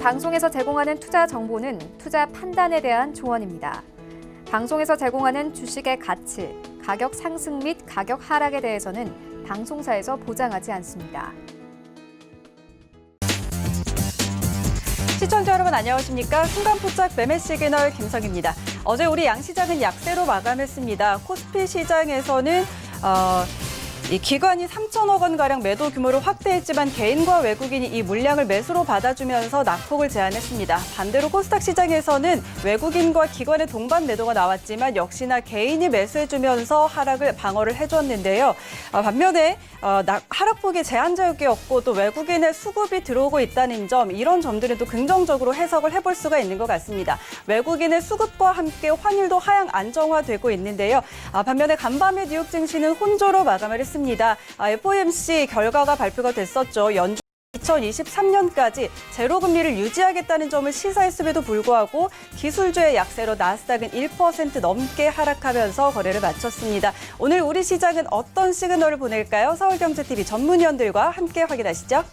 방송에서 제공하는 투자 정보는 투자 판단에 대한 조언입니다. 방송에서 제공하는 주식의 가치, 가격 상승 및 가격 하락에 대해서는 방송사에서 보장하지 않습니다. 시청자 여러분 안녕하십니까? 순간포착 매매 시그널 김성입니다. 어제 우리 양시장은 약세로 마감했습니다. 코스피 시장에서는 이 기관이 3천억 원가량 매도 규모를 확대했지만 개인과 외국인이 이 물량을 매수로 받아주면서 낙폭을 제한했습니다. 반대로 코스닥 시장에서는 외국인과 기관의 동반 매도가 나왔지만 역시나 개인이 매수해주면서 하락을 방어를 해줬는데요. 반면에 하락폭이 제한적이었고 또 외국인의 수급이 들어오고 있다는 점, 이런 점들은 또 긍정적으로 해석을 해볼 수가 있는 것 같습니다. 외국인의 수급과 함께 환율도 하향 안정화되고 있는데요. 반면에 간밤에 뉴욕 증시는 혼조로 마감을 했습니다. FOMC 결과가 발표가 됐었죠. 연준 2023년까지 제로 금리를 유지하겠다는 점을 시사했음에도 불구하고 기술주의 약세로 나스닥은 1% 넘게 하락하면서 거래를 마쳤습니다. 오늘 우리 시장은 어떤 시그널을 보낼까요? 서울경제TV 전문위원들과 함께 확인하시죠.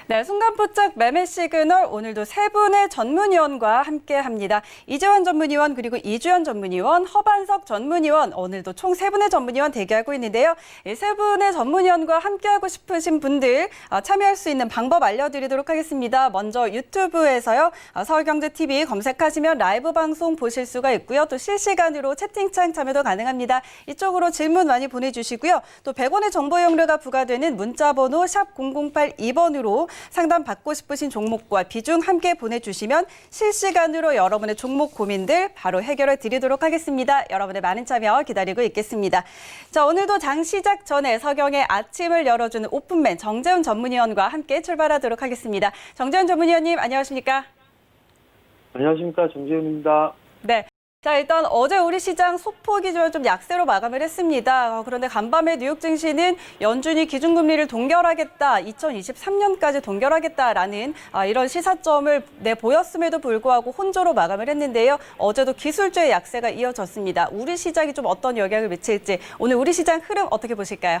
네, 순간포착 매매 시그널 오늘도 세 분의 전문위원과 함께합니다. 이재원 전문위원 그리고 이주연 전문위원, 허반석 전문위원, 오늘도 총 세 분의 전문위원 대기하고 있는데요. 이 세 분의 전문위원과 함께하고 싶으신 분들 참여할 수 있는 방법 알려드리도록 하겠습니다. 먼저 유튜브에서요, 서울경제TV 검색하시면 라이브 방송 보실 수가 있고요. 또 실시간으로 채팅창 참여도 가능합니다. 이쪽으로 질문 많이 보내주시고요. 또 100원의 정보 이용료가 부과되는 문자번호 샵 0082번으로 상담 받고 싶으신 종목과 비중 함께 보내주시면 실시간으로 여러분의 종목 고민들 바로 해결해 드리도록 하겠습니다. 여러분의 많은 참여 기다리고 있겠습니다. 자, 오늘도 장 시작 전에 서경의 아침을 열어주는 오픈맨 정재훈 전문위원과 함께 출발하도록 하겠습니다. 정재훈 전문위원님 안녕하십니까? 안녕하십니까, 정재훈입니다. 네. 자, 일단 어제 우리 시장 소폭이 좀 약세로 마감을 했습니다. 그런데 간밤에 뉴욕 증시는 연준이 기준금리를 동결하겠다, 2023년까지 동결하겠다라는 이런 시사점을 내보였음에도 불구하고 혼조로 마감을 했는데요. 어제도 기술주의 약세가 이어졌습니다. 우리 시장이 좀 어떤 영향을 미칠지 오늘 우리 시장 흐름 어떻게 보실까요?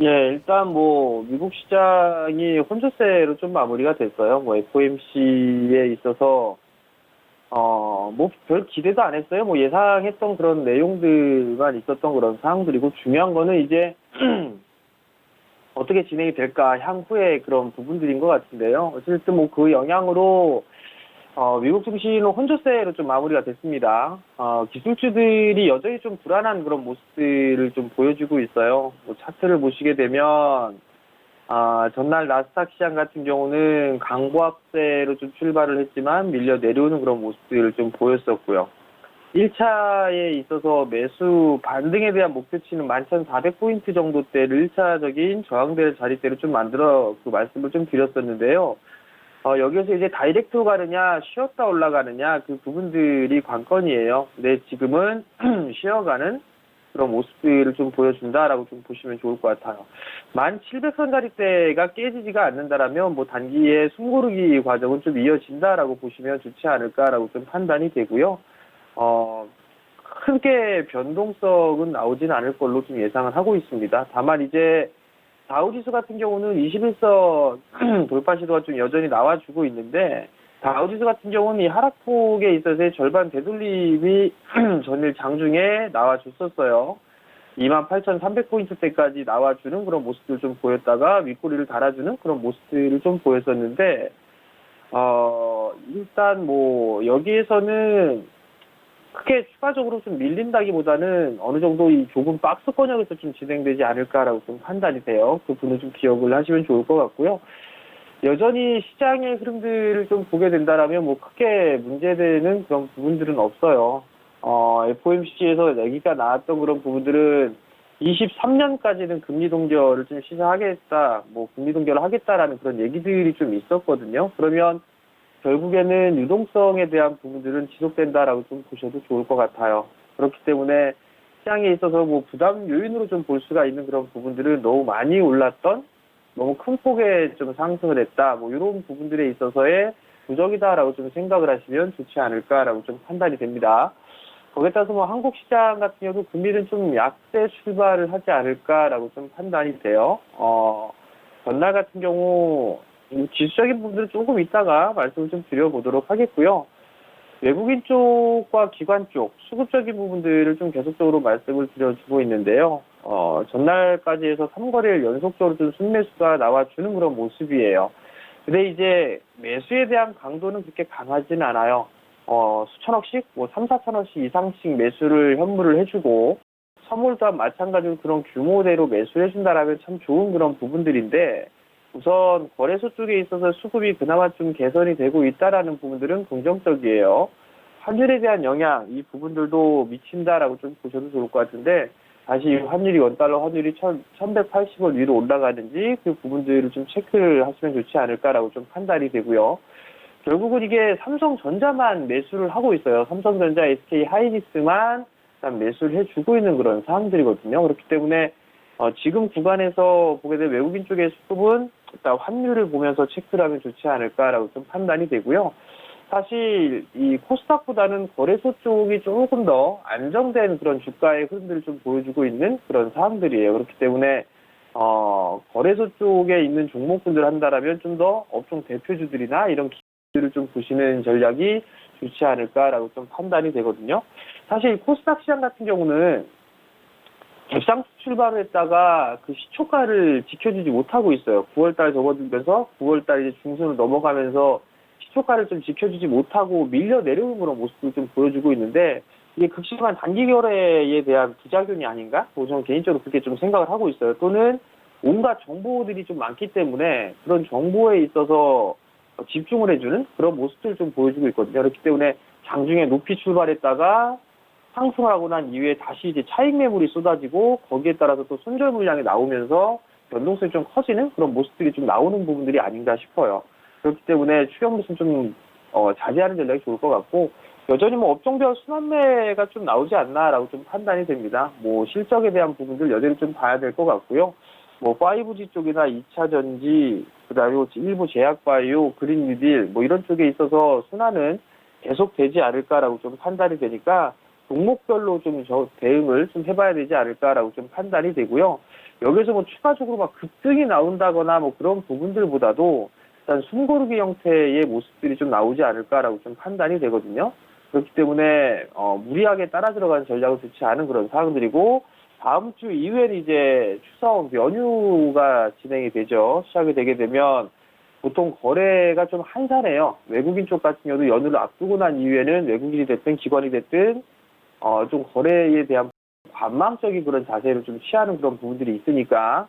예, 일단 미국 시장이 혼조세로 좀 마무리가 됐어요. FOMC에 있어서 별 기대도 안 했어요. 예상했던 그런 내용들만 있었던 그런 상황들이고, 중요한 거는 이제, 어떻게 진행이 될까, 향후의 그런 부분들인 것 같은데요. 어쨌든 그 영향으로, 미국 증시는 혼조세로 좀 마무리가 됐습니다. 기술주들이 여전히 좀 불안한 그런 모습들을 좀 보여주고 있어요. 차트를 보시게 되면, 전날 나스닥 시장 같은 경우는 강보합세로 좀 출발을 했지만 밀려 내려오는 그런 모습들을 좀 보였었고요. 1차에 있어서 매수 반등에 대한 목표치는 11,400포인트 정도대를 1차적인 저항대 자리대로 좀 만들어 그 말씀을 좀 드렸었는데요. 여기에서 이제 다이렉트로 가느냐, 쉬었다 올라가느냐, 그 부분들이 관건이에요. 근데 지금은 쉬어가는 그런 모습들을 좀 보여준다라고 좀 보시면 좋을 것 같아요. 1,700선 자리대가 깨지지가 않는다라면 단기의 숨고르기 과정은 좀 이어진다라고 보시면 좋지 않을까라고 좀 판단이 되고요. 크게 변동성은 나오진 않을 걸로 좀 예상을 하고 있습니다. 다만 이제 다우지수 같은 경우는 21선 돌파 시도가 좀 여전히 나와주고 있는데, 다우지수 같은 경우는 이 하락폭에 있어서의 절반 되돌림이 전일 장중에 나와줬었어요. 28,300포인트대까지 나와주는 그런 모습들 좀 보였다가 윗꼬리를 달아주는 그런 모습들을 좀 보였었는데, 일단 여기에서는 크게 추가적으로 좀 밀린다기보다는 어느 정도 이 좁은 박스 권역에서 좀 진행되지 않을까라고 좀 판단이 돼요. 그 부분을 좀 기억을 하시면 좋을 것 같고요. 여전히 시장의 흐름들을 좀 보게 된다라면 크게 문제되는 그런 부분들은 없어요. FOMC에서 얘기가 나왔던 그런 부분들은 23년까지는 금리 동결을 좀 시사하겠다, 금리 동결을 하겠다라는 그런 얘기들이 좀 있었거든요. 그러면 결국에는 유동성에 대한 부분들은 지속된다라고 좀 보셔도 좋을 것 같아요. 그렇기 때문에 시장에 있어서 뭐 부담 요인으로 좀 볼 수가 있는 그런 부분들은 너무 많이 올랐던, 너무 큰 폭의 좀 상승을 했다, 뭐 이런 부분들에 있어서의 부적이다라고 좀 생각을 하시면 좋지 않을까라고 좀 판단이 됩니다. 거기에 따라서 뭐 한국 시장 같은 경우도 금리는 좀 약세 출발을 하지 않을까라고 좀 판단이 돼요. 전날 같은 경우 지수적인 부분들은 조금 이따가 말씀을 좀 드려보도록 하겠고요. 외국인 쪽과 기관 쪽 수급적인 부분들을 좀 계속적으로 말씀을 드려주고 있는데요. 전날까지 해서 3거래일 연속적으로 좀 순매수가 나와주는 그런 모습이에요. 근데 이제 매수에 대한 강도는 그렇게 강하지는 않아요. 수천억씩, 뭐 3, 4천억씩 이상씩 매수를 현물을 해주고, 선물 또한 마찬가지로 그런 규모대로 매수를 해준다라면 참 좋은 그런 부분들인데, 우선 거래소 쪽에 있어서 수급이 그나마 좀 개선이 되고 있다라는 부분들은 긍정적이에요. 환율에 대한 영향, 이 부분들도 미친다라고 좀 보셔도 좋을 것 같은데, 다시 환율이 원달러 환율이 1180원 위로 올라가는지 그 부분들을 좀 체크를 하시면 좋지 않을까라고 좀 판단이 되고요. 결국은 이게 삼성전자만 매수를 하고 있어요. 삼성전자, SK 하이닉스만 매수를 해주고 있는 그런 상황들이거든요. 그렇기 때문에 지금 구간에서 보게 된 외국인 쪽의 수급은 일단 환율을 보면서 체크를 하면 좋지 않을까라고 좀 판단이 되고요. 사실 이 코스닥보다는 거래소 쪽이 조금 더 안정된 그런 주가의 흐름들을 좀 보여주고 있는 그런 상황들이에요. 그렇기 때문에 거래소 쪽에 있는 종목군들 한다라면 좀 더 업종 대표주들이나 이런 기업들을 좀 보시는 전략이 좋지 않을까라고 좀 판단이 되거든요. 사실 코스닥 시장 같은 경우는 갭상승 출발을 했다가 그 시초가를 지켜주지 못하고 있어요. 9월달 접어들면서 9월달 이제 중순으로 넘어가면서 시초가를 좀 지켜주지 못하고 밀려 내려오는 그런 모습을 좀 보여주고 있는데, 이게 극심한 단기 거래에 대한 부작용이 아닌가? 저는 개인적으로 그렇게 좀 생각을 하고 있어요. 또는 온갖 정보들이 좀 많기 때문에 그런 정보에 있어서 집중을 해주는 그런 모습들을 좀 보여주고 있거든요. 그렇기 때문에 장중에 높이 출발했다가 상승을 하고 난 이후에 다시 이제 차익 매물이 쏟아지고 거기에 따라서 또 손절 물량이 나오면서 변동성이 좀 커지는 그런 모습들이 좀 나오는 부분들이 아닌가 싶어요. 그렇기 때문에 추격 매수는 좀 자제하는 전략이 좋을 것 같고, 여전히 뭐 업종별 순환매가 좀 나오지 않나라고 좀 판단이 됩니다. 뭐 실적에 대한 부분들 여전히 좀 봐야 될 것 같고요. 뭐 5G 쪽이나 2차 전지, 그다음에 일부 제약바이오, 그린 뉴딜 뭐 이런 쪽에 있어서 순환은 계속 되지 않을까라고 좀 판단이 되니까 종목별로 좀 대응을 좀 해봐야 되지 않을까라고 좀 판단이 되고요. 여기서 뭐 추가적으로 막 급등이 나온다거나 뭐 그런 부분들보다도 일단 숨고르기 형태의 모습들이 좀 나오지 않을까라고 좀 판단이 되거든요. 그렇기 때문에 무리하게 따라 들어가는 전략은 좋지 않은 그런 상황들이고, 다음 주 이후에는 이제 추석 연휴가 진행이 되죠. 시작이 되게 되면 보통 거래가 좀 한산해요. 외국인 쪽 같은 경우도 연휴를 앞두고 난 이후에는 외국인이 됐든 기관이 됐든 좀 거래에 대한 관망적인 그런 자세를 좀 취하는 그런 부분들이 있으니까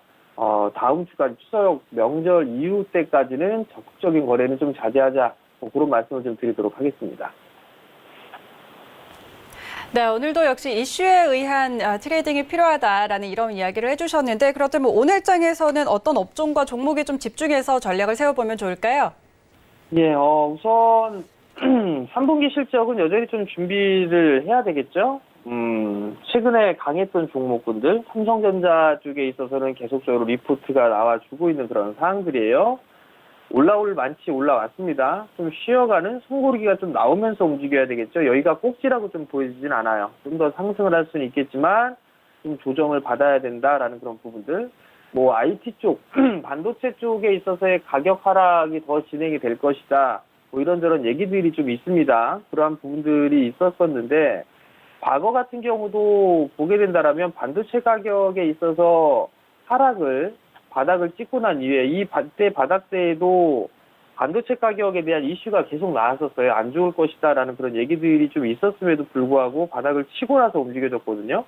다음 주까지 추석 명절 이후 때까지는 적극적인 거래는 좀 자제하자, 뭐 그런 말씀을 좀 드리도록 하겠습니다. 네, 오늘도 역시 이슈에 의한 트레이딩이 필요하다라는 이런 이야기를 해주셨는데, 그렇다면 오늘장에서는 어떤 업종과 종목에 좀 집중해서 전략을 세워보면 좋을까요? 예, 우선 3분기 실적은 여전히 좀 준비를 해야 되겠죠. 최근에 강했던 종목군들, 삼성전자 쪽에 있어서는 계속적으로 리포트가 나와주고 있는 그런 상황들이에요. 올라올 만치 올라왔습니다. 좀 쉬어가는 숨고르기가 좀 나오면서 움직여야 되겠죠. 여기가 꼭지라고 좀 보이진 않아요. 좀 더 상승을 할 수는 있겠지만 좀 조정을 받아야 된다라는 그런 부분들. 뭐 IT 쪽, 반도체 쪽에 있어서의 가격 하락이 더 진행이 될 것이다. 뭐 이런저런 얘기들이 좀 있습니다. 그러한 부분들이 있었었는데, 과거 같은 경우도 보게 된다라면 반도체 가격에 있어서 바닥을 찍고 난 이후에 이 바닥대에도 반도체 가격에 대한 이슈가 계속 나왔었어요. 안 좋을 것이다라는 그런 얘기들이 좀 있었음에도 불구하고 바닥을 치고 나서 움직여졌거든요.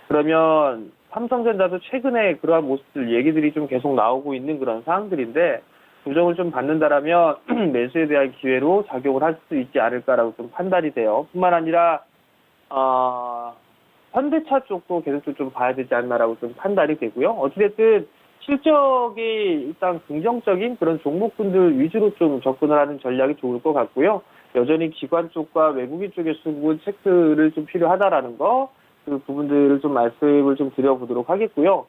그러면 삼성전자도 최근에 그러한 모습들 얘기들이 좀 계속 나오고 있는 그런 상황들인데, 조정을 좀 받는다라면 매수에 대한 기회로 작용을 할 수 있지 않을까라고 좀 판단이 돼요. 뿐만 아니라 현대차 쪽도 계속 좀 봐야 되지 않나라고 좀 판단이 되고요. 어찌됐든 실적이 일단 긍정적인 그런 종목군들 위주로 좀 접근을 하는 전략이 좋을 것 같고요. 여전히 기관 쪽과 외국인 쪽의 수급은 체크를 좀 필요하다라는 거, 그 부분들을 좀 말씀을 좀 드려보도록 하겠고요.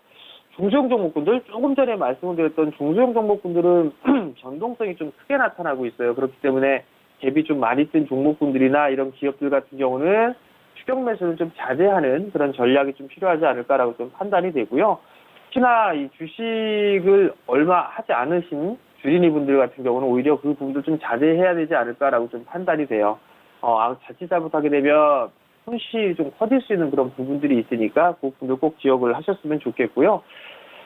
중소형 종목군들, 조금 전에 말씀을 드렸던 중소형 종목군들은 변동성이 좀 크게 나타나고 있어요. 그렇기 때문에 갭이 좀 많이 뜬 종목군들이나 이런 기업들 같은 경우는 추격 매수를 좀 자제하는 그런 전략이 좀 필요하지 않을까라고 좀 판단이 되고요. 특히나 이 주식을 얼마 하지 않으신 주린이 분들 같은 경우는 오히려 그 부분도 좀 자제해야 되지 않을까라고 좀 판단이 돼요. 자칫 잘못하게 되면 손실이 좀 커질 수 있는 그런 부분들이 있으니까 그 부분들 꼭 기억을 하셨으면 좋겠고요.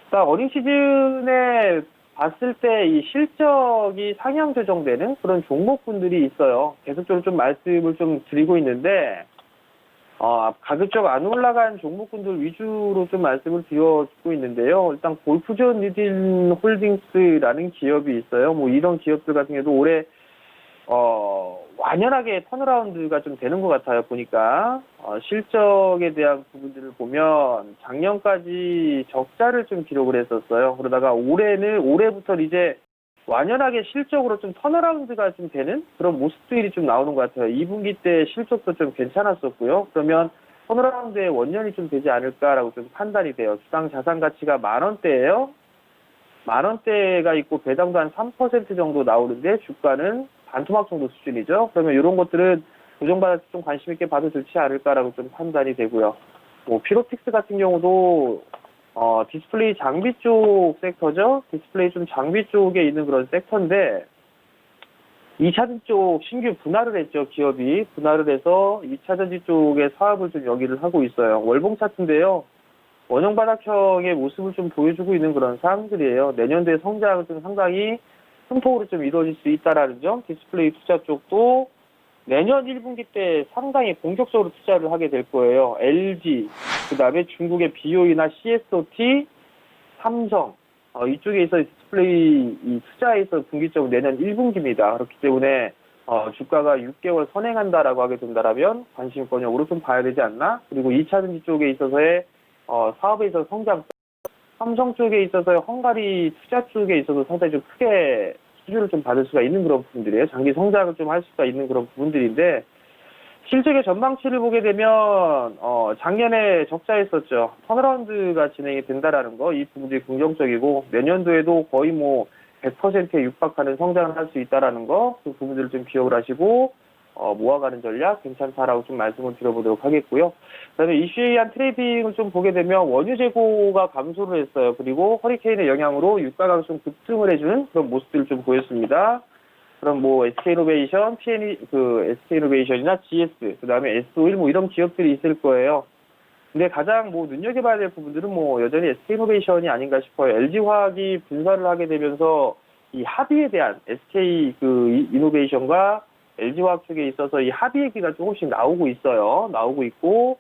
그러니까 어린 시즌에 봤을 때 이 실적이 상향 조정되는 그런 종목군들이 있어요. 계속적으로 좀 말씀을 좀 드리고 있는데, 가급적 안 올라간 종목군들 위주로 좀 말씀을 드려주고 있는데요. 일단 골프존 리딘 홀딩스라는 기업이 있어요. 뭐 이런 기업들 같은 경우도 올해 완연하게 턴어라운드가 좀 되는 것 같아요. 보니까 실적에 대한 부분들을 보면 작년까지 적자를 좀 기록을 했었어요. 그러다가 올해부터 이제 완연하게 실적으로 좀 턴어라운드가 좀 되는 그런 모습들이 좀 나오는 것 같아요. 2분기 때 실적도 좀 괜찮았었고요. 그러면 턴어라운드의 원년이 좀 되지 않을까라고 좀 판단이 돼요. 주당 자산 가치가 10,000원대예요. 10,000원대가 있고 배당도 한 3% 정도 나오는데 주가는 반토막 정도 수준이죠. 그러면 이런 것들은 고정받아서 좀 관심 있게 봐도 좋지 않을까라고 좀 판단이 되고요. 뭐 피로틱스 같은 경우도 디스플레이 장비 쪽 섹터죠. 디스플레이 좀 장비 쪽에 있는 그런 섹터인데 2차전지 쪽 신규 분할을 했죠. 기업이 분할을 해서 2차전지 쪽의 사업을 좀 여기를 하고 있어요. 월봉 차트인데요. 원형 바닥형의 모습을 좀 보여주고 있는 그런 사항들이에요. 내년도에 성장은 좀 상당히 큰 폭으로 좀 이루어질 수 있다라는 점. 디스플레이 투자 쪽도 내년 1분기 때 상당히 본격적으로 투자를 하게 될 거예요. LG, 그 다음에 중국의 BOE나 CSOT, 삼성, 이쪽에 있어 디스플레이 이 투자에서 분기점 내년 1분기입니다. 그렇기 때문에 주가가 6개월 선행한다라고 하게 된다라면 관심권역으로 좀 봐야 되지 않나? 그리고 2차전지 쪽에 있어서의 사업에 있어서 성장성, 삼성 쪽에 있어서의 헝가리 투자 쪽에 있어서 상당히 좀 크게 수주를 좀 받을 수가 있는 그런 부분들이에요. 장기 성장을 좀 할 수가 있는 그런 부분들인데 실적의 전망치를 보게 되면 작년에 적자했었죠. 턴어라운드가 진행이 된다라는 거, 이 부분들이 긍정적이고 내년도에도 거의 뭐 100%에 육박하는 성장을 할 수 있다라는 거, 그 부분들을 좀 기억을 하시고 모아가는 전략 괜찮다라고 좀 말씀을 드려보도록 하겠고요. 그다음에 이슈에 의한 트레이딩을 좀 보게 되면 원유 재고가 감소를 했어요. 그리고 허리케인의 영향으로 유가가 좀 급등을 해주는 그런 모습들을 좀 보였습니다. 그럼 뭐 SK이노베이션, SK이노베이션이나 GS, 그다음에 S-오일 뭐 이런 기업들이 있을 거예요. 근데 가장 뭐 눈여겨봐야 될 부분들은 뭐 여전히 SK이노베이션이 아닌가 싶어요. LG화학이 분사를 하게 되면서 이 합의에 대한 SK 이노베이션과 LG화학 쪽에 있어서 이 합의 얘기가 조금씩 나오고 있어요. 나오고 있고,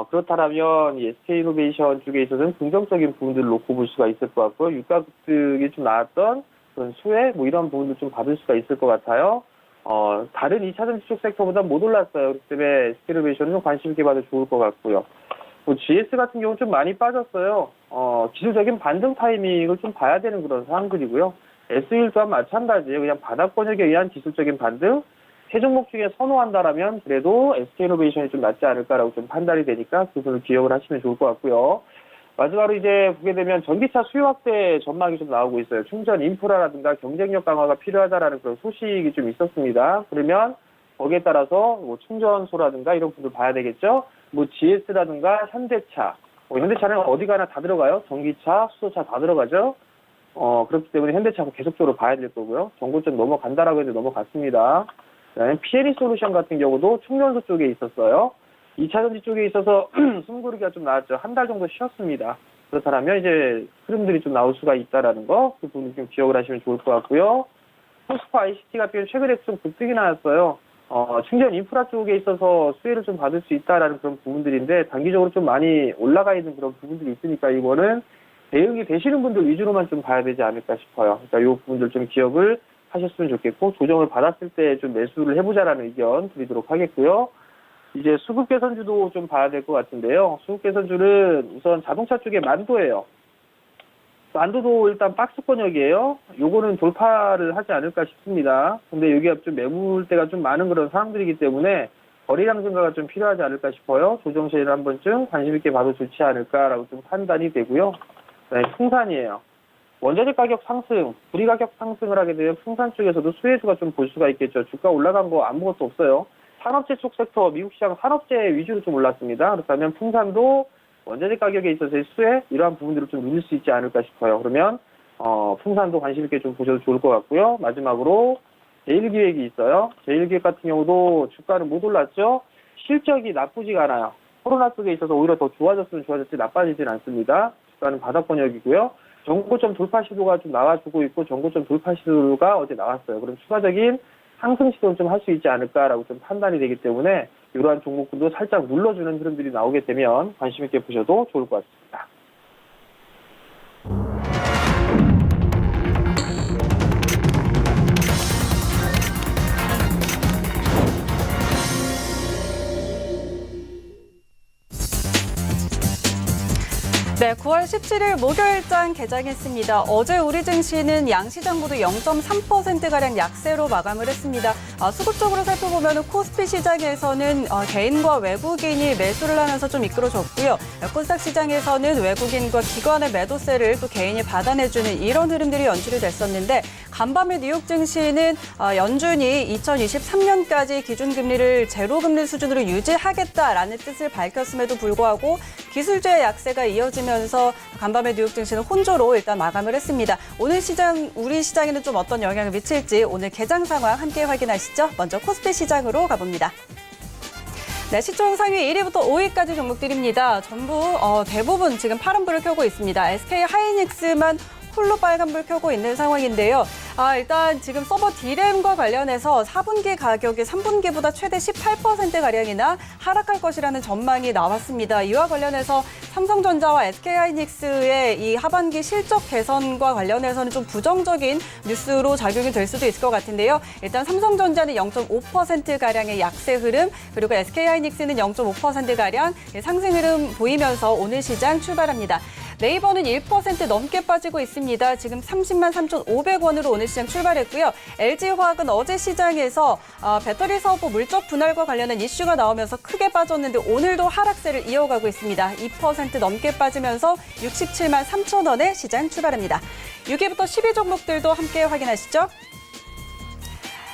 그렇다면 이 SK이노베이션 쪽에 있어서는 긍정적인 부분들을 놓고 볼 수가 있을 것 같고요. 유가 급등이 좀 나왔던 그런 수혜, 뭐 이런 부분들 좀 받을 수가 있을 것 같아요. 다른 2차전지 쪽 섹터보다 못 올랐어요. 그렇기 때문에 SK이노베이션은 좀 관심 있게 봐도 좋을 것 같고요. 뭐 GS 같은 경우는 좀 많이 빠졌어요. 기술적인 반등 타이밍을 좀 봐야 되는 그런 상황들이고요. S1 또한 마찬가지예요. 그냥 바닥 권역에 의한 기술적인 반등, 세 종목 중에 선호한다라면 그래도 SK이노베이션이 좀 낫지 않을까라고 좀 판단이 되니까 그 부분을 기억을 하시면 좋을 것 같고요. 마지막으로 이제 보게 되면 전기차 수요 확대 전망이 좀 나오고 있어요. 충전 인프라라든가 경쟁력 강화가 필요하다라는 그런 소식이 좀 있었습니다. 그러면 거기에 따라서 뭐 충전소라든가 이런 부분을 봐야 되겠죠. 뭐 GS라든가 현대차, 현대차는 어디 가나 다 들어가요. 전기차, 수소차 다 들어가죠. 그렇기 때문에 현대차가 계속적으로 봐야 될 거고요. 정고점 넘어간다라고 해도 넘어갔습니다. 그다음에 P&E 솔루션 같은 경우도 충전소 쪽에 있었어요. 2차전지 쪽에 있어서 숨고르기가 좀 나왔죠. 한 달 정도 쉬었습니다. 그렇다면 이제 흐름들이 좀 나올 수가 있다라는 거, 그 부분 좀 기억을 하시면 좋을 것 같고요. 포스코 ICT 같은 경우 최근에 좀 급등이 나왔어요. 충전 인프라 쪽에 있어서 수혜를 좀 받을 수 있다라는 그런 부분들인데 단기적으로 좀 많이 올라가 있는 그런 부분들이 있으니까 이거는 대응이 되시는 분들 위주로만 좀 봐야 되지 않을까 싶어요. 그러니까 이 부분들 좀 기억을 하셨으면 좋겠고 조정을 받았을 때 좀 매수를 해보자라는 의견 드리도록 하겠고요. 이제 수급 개선주도 좀 봐야 될 것 같은데요. 수급 개선주는 우선 자동차 쪽에 만도예요. 만도도 일단 박스 권역이에요. 요거는 돌파를 하지 않을까 싶습니다. 근데 여기가 좀 매물대가 좀 많은 그런 상황들이기 때문에 거래량 증가가 좀 필요하지 않을까 싶어요. 조정 시에는 한 번쯤 관심 있게 봐도 좋지 않을까라고 좀 판단이 되고요. 네, 풍산이에요. 원자재 가격 상승, 구리 가격 상승을 하게 되면 풍산 쪽에서도 수혜주가 좀 볼 수가 있겠죠. 주가 올라간 거 아무것도 없어요. 산업재 쪽 섹터, 미국 시장 산업재 위주로 좀 올랐습니다. 그렇다면 풍산도 원자재 가격에 있어서의 수혜, 이러한 부분들을 좀 누릴 수 있지 않을까 싶어요. 그러면 풍산도 관심 있게 좀 보셔도 좋을 것 같고요. 마지막으로 제일기획이 있어요. 제일기획 같은 경우도 주가는 못 올랐죠. 실적이 나쁘지가 않아요. 코로나 속에 있어서 오히려 더 좋아졌으면 좋아졌지 나빠지진 않습니다. 주가는 바닥 권역이고요. 전고점 돌파 시도가 좀 나와주고 있고 전고점 돌파 시도가 어제 나왔어요. 그럼 추가적인 상승 시도는 좀 할 수 있지 않을까라고 좀 판단이 되기 때문에 이러한 종목들도 살짝 눌러주는 흐름들이 나오게 되면 관심 있게 보셔도 좋을 것 같습니다. 네, 9월 17일 목요일장 개장했습니다. 어제 우리 증시는 양시장 모두 0.3%가량 약세로 마감을 했습니다. 수급적으로 살펴보면 코스피 시장에서는 개인과 외국인이 매수를 하면서 좀 이끌어줬고요. 코스닥 시장에서는 외국인과 기관의 매도세를 또 개인이 받아내주는 이런 흐름들이 연출이 됐었는데 간밤에 뉴욕 증시는 연준이 2023년까지 기준금리를 제로금리 수준으로 유지하겠다라는 뜻을 밝혔음에도 불구하고 기술주의 약세가 이어지면서 간밤에 뉴욕 증시는 혼조로 일단 마감을 했습니다. 오늘 시장, 우리 시장에는 좀 어떤 영향을 미칠지 오늘 개장 상황 함께 확인하시죠. 먼저 코스피 시장으로 가봅니다. 네, 시총 상위 1위부터 5위까지 종목들입니다. 전부 대부분 지금 파란불을 켜고 있습니다. SK 하이닉스만 홀로 빨간불 켜고 있는 상황인데요. 일단 지금 서버 D램과 관련해서 4분기 가격이 3분기보다 최대 18%가량이나 하락할 것이라는 전망이 나왔습니다. 이와 관련해서 삼성전자와 SK하이닉스의 이 하반기 실적 개선과 관련해서는 좀 부정적인 뉴스로 작용이 될 수도 있을 것 같은데요. 일단 삼성전자는 0.5%가량의 약세 흐름, 그리고 SK하이닉스는 0.5%가량 상승 흐름 보이면서 오늘 시장 출발합니다. 네이버는 1% 넘게 빠지고 있습니다. 지금 30만 3,500원으로 오늘 시장 출발했고요. LG화학은 어제 시장에서 배터리 사업 물적 분할과 관련한 이슈가 나오면서 크게 빠졌는데 오늘도 하락세를 이어가고 있습니다. 2% 넘게 빠지면서 67만 3,000원에 시장 출발합니다. 6위부터 10위 종목들도 함께 확인하시죠.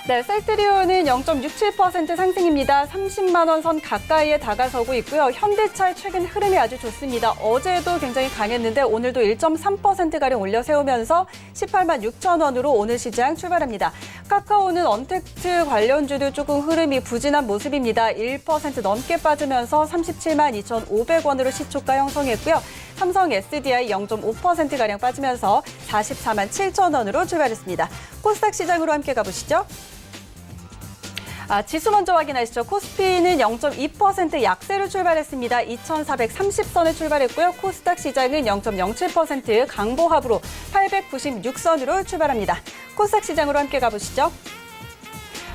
네, 셀트리온은 0.67% 상승입니다. 30만 원 선 가까이에 다가서고 있고요. 현대차 최근 흐름이 아주 좋습니다. 어제도 굉장히 강했는데 오늘도 1.3%가량 올려 세우면서 18만 6천 원으로 오늘 시장 출발합니다. 카카오는 언택트 관련주도 조금 흐름이 부진한 모습입니다. 1% 넘게 빠지면서 37만 2,500원으로 시초가 형성했고요. 삼성 SDI 0.5%가량 빠지면서 44만 7천 원으로 출발했습니다. 코스닥 시장으로 함께 가보시죠. 지수 먼저 확인하시죠. 코스피는 0.2% 약세로 출발했습니다. 2,430선에 출발했고요. 코스닥 시장은 0.07% 강보합으로 896선으로 출발합니다. 코스닥 시장으로 함께 가보시죠.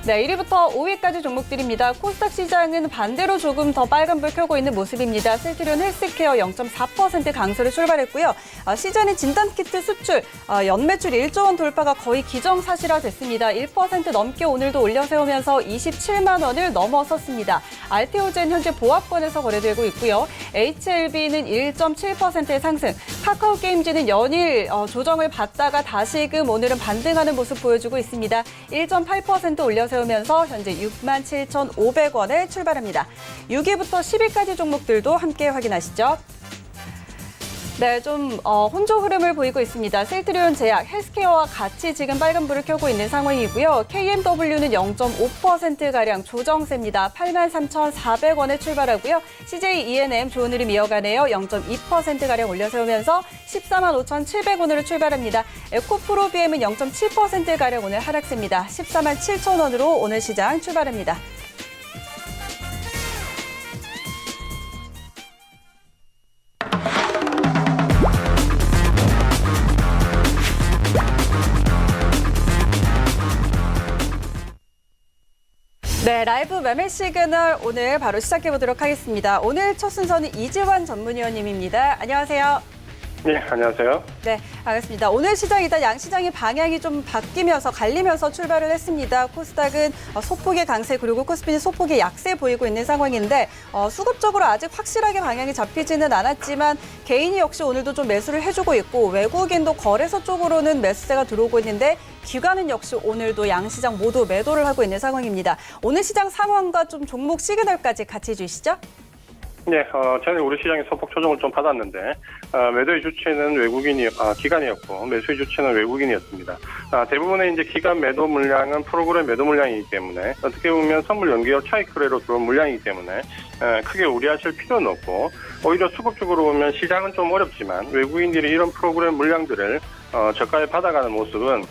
네, 1위부터 5위까지 종목들입니다. 코스닥 시장은 반대로 조금 더 빨간불 켜고 있는 모습입니다. 셀트리온 헬스케어 0.4% 강세로 출발했고요. 시즌의 진단키트 수출, 연매출 1조 원 돌파가 거의 기정사실화됐습니다. 1% 넘게 오늘도 올려 세우면서 27만 원을 넘어섰습니다. 알테오젠 현재 보합권에서 거래되고 있고요. HLB는 1.7%의 상승, 카카오게임즈는 연일 조정을 받다가 다시금 오늘은 반등하는 모습 보여주고 있습니다. 1.8% 올려 세우면서 현재 67,500원에 출발합니다. 6위부터 10위까지 종목들도 함께 확인하시죠. 네, 좀 혼조 흐름을 보이고 있습니다. 셀트리온 제약, 헬스케어와 같이 지금 빨간불을 켜고 있는 상황이고요. KMW는 0.5%가량 조정세입니다. 83,400원에 출발하고요. CJ ENM 좋은 흐름 이어가네요. 0.2%가량 올려세우면서 145,700원으로 출발합니다. 에코프로비엠은 0.7%가량 오늘 하락세입니다. 14만 7천 원으로 오늘 시장 출발합니다. 네, 라이브 매매 시그널 오늘 바로 시작해 보도록 하겠습니다. 오늘 첫 순서는 이지환 전문위원님입니다. 안녕하세요. 네, 안녕하세요. 네, 알겠습니다. 오늘 시장 일단 양시장의 방향이 좀 바뀌면서 갈리면서 출발을 했습니다. 코스닥은 소폭의 강세 그리고 코스피는 소폭의 약세 보이고 있는 상황인데 수급적으로 아직 확실하게 방향이 잡히지는 않았지만 개인이 역시 오늘도 좀 매수를 해주고 있고 외국인도 거래소 쪽으로는 매수세가 들어오고 있는데 기관은 역시 오늘도 양시장 모두 매도를 하고 있는 상황입니다. 오늘 시장 상황과 좀 종목 시그널까지 같이 해주시죠. 네, 전에 우리 시장이 소폭 조정을 좀 받았는데 매도의 주체는 기관이었고 매수의 주체는 외국인이었습니다. 대부분의 이제 기관 매도 물량은 프로그램 매도 물량이기 때문에 어떻게 보면 선물 연기와 차익 거래로 들어온 물량이기 때문에 크게 우려하실 필요는 없고 오히려 수급적으로 보면 시장은 좀 어렵지만 외국인들이 이런 프로그램 물량들을 저가에 받아가는 모습은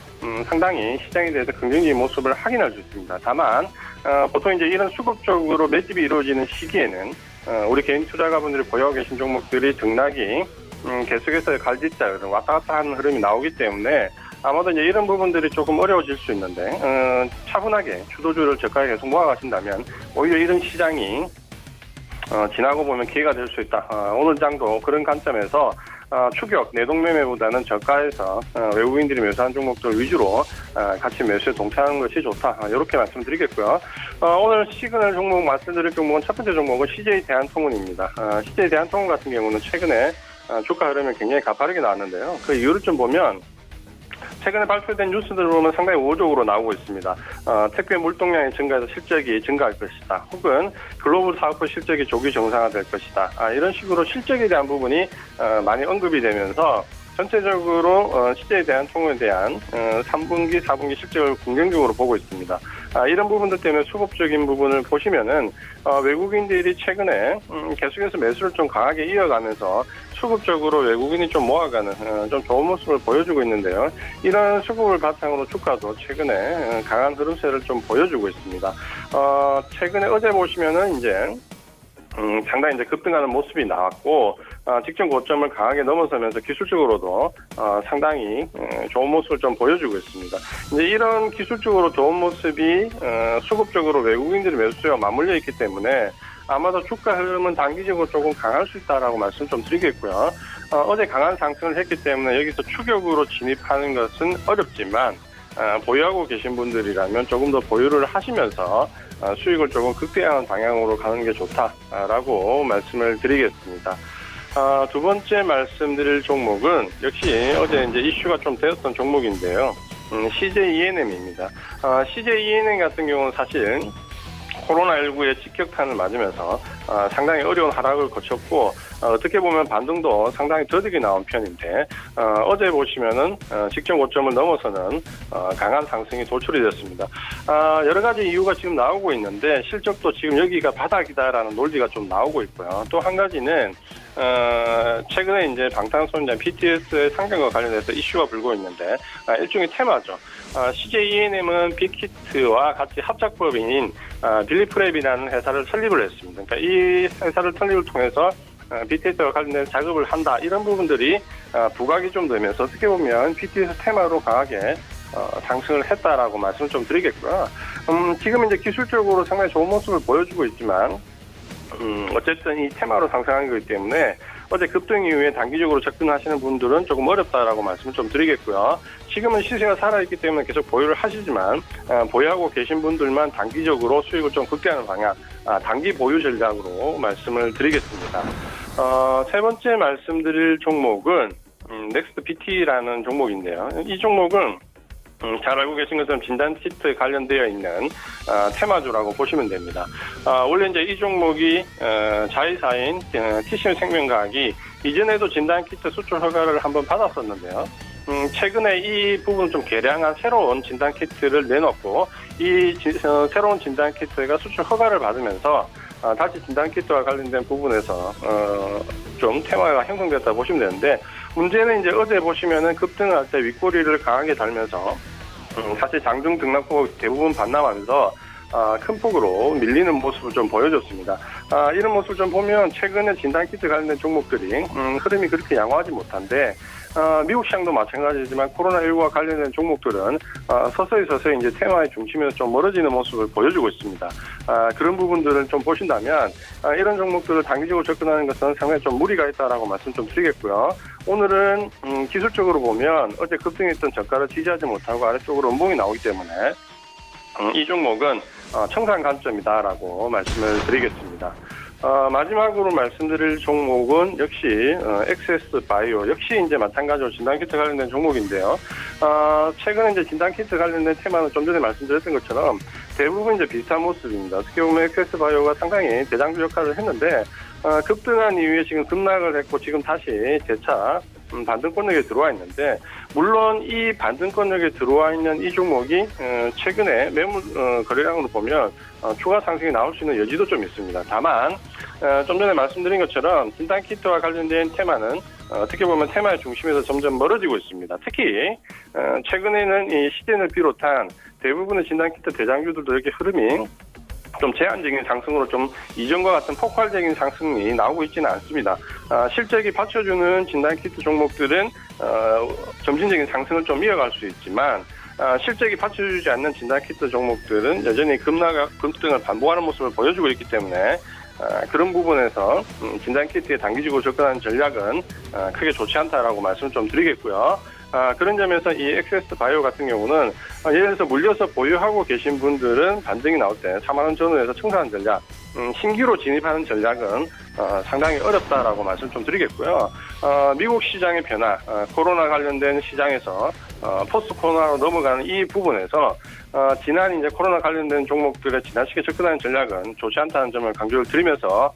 상당히 시장에 대해서 긍정적인 모습을 확인할 수 있습니다. 다만 보통 이제 이런 수급적으로 매집이 이루어지는 시기에는 우리 개인 투자가분들이 보유하고 계신 종목들이 등락이 계속해서 갈짓자 왔다 갔다 하는 흐름이 나오기 때문에 아마도 이제 이런 부분들이 조금 어려워질 수 있는데 차분하게 주도주를 저가에 계속 모아가신다면 오히려 이런 시장이 지나고 보면 기회가 될 수 있다. 오늘 장도 그런 관점에서 추격, 내동매매보다는 저가에서 외국인들이 매수한 종목들 위주로 같이 매수에 동참하는 것이 좋다. 이렇게 말씀드리겠고요. 오늘 시그널 종목 말씀드릴 종목은 첫 번째 종목은 CJ 대한통운입니다. CJ 대한통운 같은 경우는 최근에 주가 흐름이 굉장히 가파르게 나왔는데요. 그 이유를 좀 보면 최근에 발표된 뉴스들을 보면 상당히 우호적으로 나오고 있습니다. 택배 물동량이 증가해서 실적이 증가할 것이다. 혹은 글로벌 사업부 실적이 조기 정상화될 것이다. 이런 식으로 실적에 대한 부분이 많이 언급이 되면서 전체적으로 CJ에 대한 통운에 대한 3분기, 4분기 실적을 긍정적으로 보고 있습니다. 이런 부분들 때문에 수급적인 부분을 보시면은 외국인들이 최근에 계속해서 매수를 좀 강하게 이어가면서 수급적으로 외국인이 좀 모아가는 좀 좋은 모습을 보여주고 있는데요. 이런 수급을 바탕으로 주가도 최근에 강한 흐름세를 좀 보여주고 있습니다. 최근에 어제 보시면은 이제 상당히 이제 급등하는 모습이 나왔고 직전 고점을 강하게 넘어서면서 기술적으로도 상당히 좋은 모습을 좀 보여주고 있습니다. 이제 이런 기술적으로 좋은 모습이 수급적으로 외국인들의 매수와 맞물려 있기 때문에 아마도 주가 흐름은 단기적으로 조금 강할 수 있다라고 말씀 좀 드리겠고요. 어제 강한 상승을 했기 때문에 여기서 추격으로 진입하는 것은 어렵지만 보유하고 계신 분들이라면 조금 더 보유를 하시면서 수익을 조금 극대화하는 방향으로 가는 게 좋다라고 말씀을 드리겠습니다. 두 번째 말씀드릴 종목은 역시 어제 이제 이슈가 좀 되었던 종목인데요. CJ ENM입니다. CJ ENM 같은 경우는 사실 코로나19의 직격탄을 맞으면서 상당히 어려운 하락을 거쳤고 어떻게 보면 반등도 상당히 더디게 나온 편인데 어제 보시면은 직전 고점을 넘어서는 강한 상승이 도출이 됐습니다. 여러 가지 이유가 지금 나오고 있는데 실적도 지금 여기가 바닥이다라는 논리가 좀 나오고 있고요. 또 한 가지는 최근에 이제 방탄소년단 BTS의 상장과 관련해서 이슈가 불고 있는데 일종의 테마죠. CJ ENM은 빅히트와 같이 합작법인인 빌리프랩이라는 회사를 설립을 했습니다. 그러니까 이 회사를 설립을 통해서 BTS와 관련된 작업을 한다. 이런 부분들이 부각이 좀 되면서 어떻게 보면 BTS 테마로 강하게 상승을 했다라고 말씀을 좀 드리겠고요. 지금 이제 기술적으로 상당히 좋은 모습을 보여주고 있지만 어쨌든 이 테마로 상승한 거기 때문에 어제 급등 이후에 단기적으로 접근하시는 분들은 조금 어렵다라고 말씀을 좀 드리겠고요. 지금은 시세가 살아있기 때문에 계속 보유를 하시지만 보유하고 계신 분들만 단기적으로 수익을 좀 극대화하는 방향, 단기 보유 전략으로 말씀을 드리겠습니다. 세 번째 말씀드릴 종목은 넥스트 BT라는 종목인데요. 이 종목은 잘 알고 계신 것처럼 진단키트에 관련되어 있는 테마주라고 보시면 됩니다. 원래 이제 이 종목이 자회사인 TCM 생명과학이 이전에도 진단키트 수출 허가를 한번 받았었는데요. 최근에 이 부분 좀 개량한 새로운 진단키트를 내놓고 이 새로운 진단키트가 수출 허가를 받으면서 다시 진단키트와 관련된 부분에서 좀 테마가 형성됐다 보시면 되는데 문제는 이제 어제 보시면은 급등할 때 윗꼬리를 강하게 달면서 사실 장중 등락폭 대부분 반납하면서 큰 폭으로 밀리는 모습을 좀 보여줬습니다. 이런 모습을 좀 보면 최근에 진단키트 관련된 종목들이 흐름이 그렇게 양호하지 못한데 미국 시장도 마찬가지지만 코로나19와 관련된 종목들은 서서히 이제 테마의 중심에서 좀 멀어지는 모습을 보여주고 있습니다. 그런 부분들을 좀 보신다면 이런 종목들을 단기적으로 접근하는 것은 상당히 좀 무리가 있다라고 말씀 좀 드리겠고요. 오늘은 기술적으로 보면 어제 급등했던 저가를 지지하지 못하고 아래쪽으로 음봉이 나오기 때문에 이 종목은 청산 관점이다라고 말씀을 드리겠습니다. 마지막으로 말씀드릴 종목은 역시 엑세스 바이오 역시 이제 마찬가지로 진단키트 관련된 종목인데요. 최근에 이제 진단키트 관련된 테마는 좀 전에 말씀드렸던 것처럼 대부분 이제 비슷한 모습입니다. 어떻게 보면 엑세스 바이오가 상당히 대장주 역할을 했는데 급등한 이후에 지금 급락을 했고 지금 다시 재차 반등권역에 들어와 있는데 물론 이 반등권역에 들어와 있는 이 종목이 최근에 매물 거래량으로 보면 추가 상승이 나올 수 있는 여지도 좀 있습니다. 다만 좀 전에 말씀드린 것처럼 진단키트와 관련된 테마는 어떻게 보면 테마의 중심에서 점점 멀어지고 있습니다. 특히 최근에는 이 시즌을 비롯한 대부분의 진단키트 대장주들도 이렇게 흐름이 좀 제한적인 상승으로 좀 이전과 같은 폭발적인 상승이 나오고 있지는 않습니다. 실적이 받쳐주는 진단키트 종목들은 점진적인 상승을 좀 이어갈 수 있지만 실적이 받쳐주지 않는 진단키트 종목들은 여전히 급등을 반복하는 모습을 보여주고 있기 때문에 그런 부분에서 진단키트에 단기적으로 접근하는 전략은 크게 좋지 않다라고 말씀을 좀 드리겠고요. 그런 점에서 이 엑세스 바이오 같은 경우는 예를 들어서 물려서 보유하고 계신 분들은 반등이 나올 때 4만 원 전후에서 청산하는 전략, 신규로 진입하는 전략은 상당히 어렵다라고 말씀 좀 드리겠고요. 미국 시장의 변화, 코로나 관련된 시장에서 포스트 코로나로 넘어가는 이 부분에서 지난 이제 코로나 관련된 종목들의 지나치게 접근하는 전략은 좋지 않다는 점을 강조를 드리면서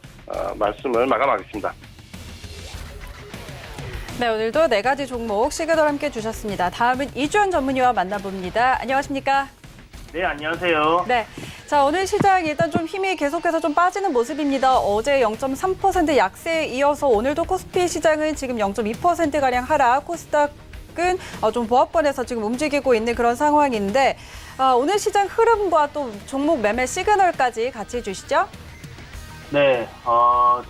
말씀을 마감하겠습니다. 네, 오늘도 4가지 종목 시그널 함께 주셨습니다. 다음은 이주연 전문위와 만나봅니다. 안녕하십니까? 네, 안녕하세요. 네. 자, 오늘 시장 일단 좀 힘이 계속해서 좀 빠지는 모습입니다. 어제 0.3% 약세에 이어서 오늘도 코스피 시장은 지금 0.2%가량 하락, 코스닥은 좀 보합권에서 지금 움직이고 있는 그런 상황인데 오늘 시장 흐름과 또 종목 매매 시그널까지 같이 해주시죠. 네,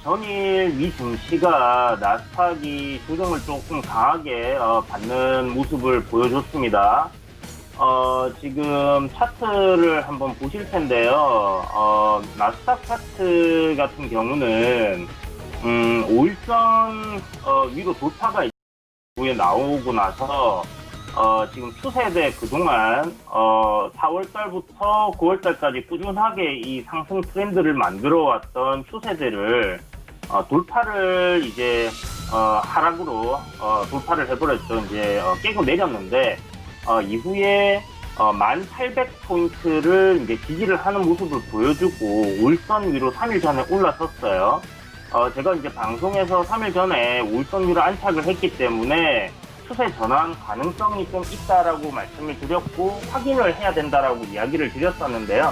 전일 미 증시가 나스닥이 조정을 조금 강하게 받는 모습을 보여줬습니다. 지금 차트를 한번 보실 텐데요. 나스닥 차트 같은 경우는 5일선 위로 돌파가 이후에 나오고 나서 지금 추세대 그동안 4월달부터 9월달까지 꾸준하게 이 상승 트렌드를 만들어왔던 추세대를 돌파를 이제 하락으로 돌파를 해버렸죠. 이제 깨고 내렸는데 이후에 1800포인트를 이제 지지를 하는 모습을 보여주고 5일선 위로 3일 전에 올라섰어요. 제가 이제 방송에서 3일 전에 5일선 위로 안착을 했기 때문에 추세 전환 가능성이 좀 있다라고 말씀을 드렸고 확인을 해야 된다라고 이야기를 드렸었는데요.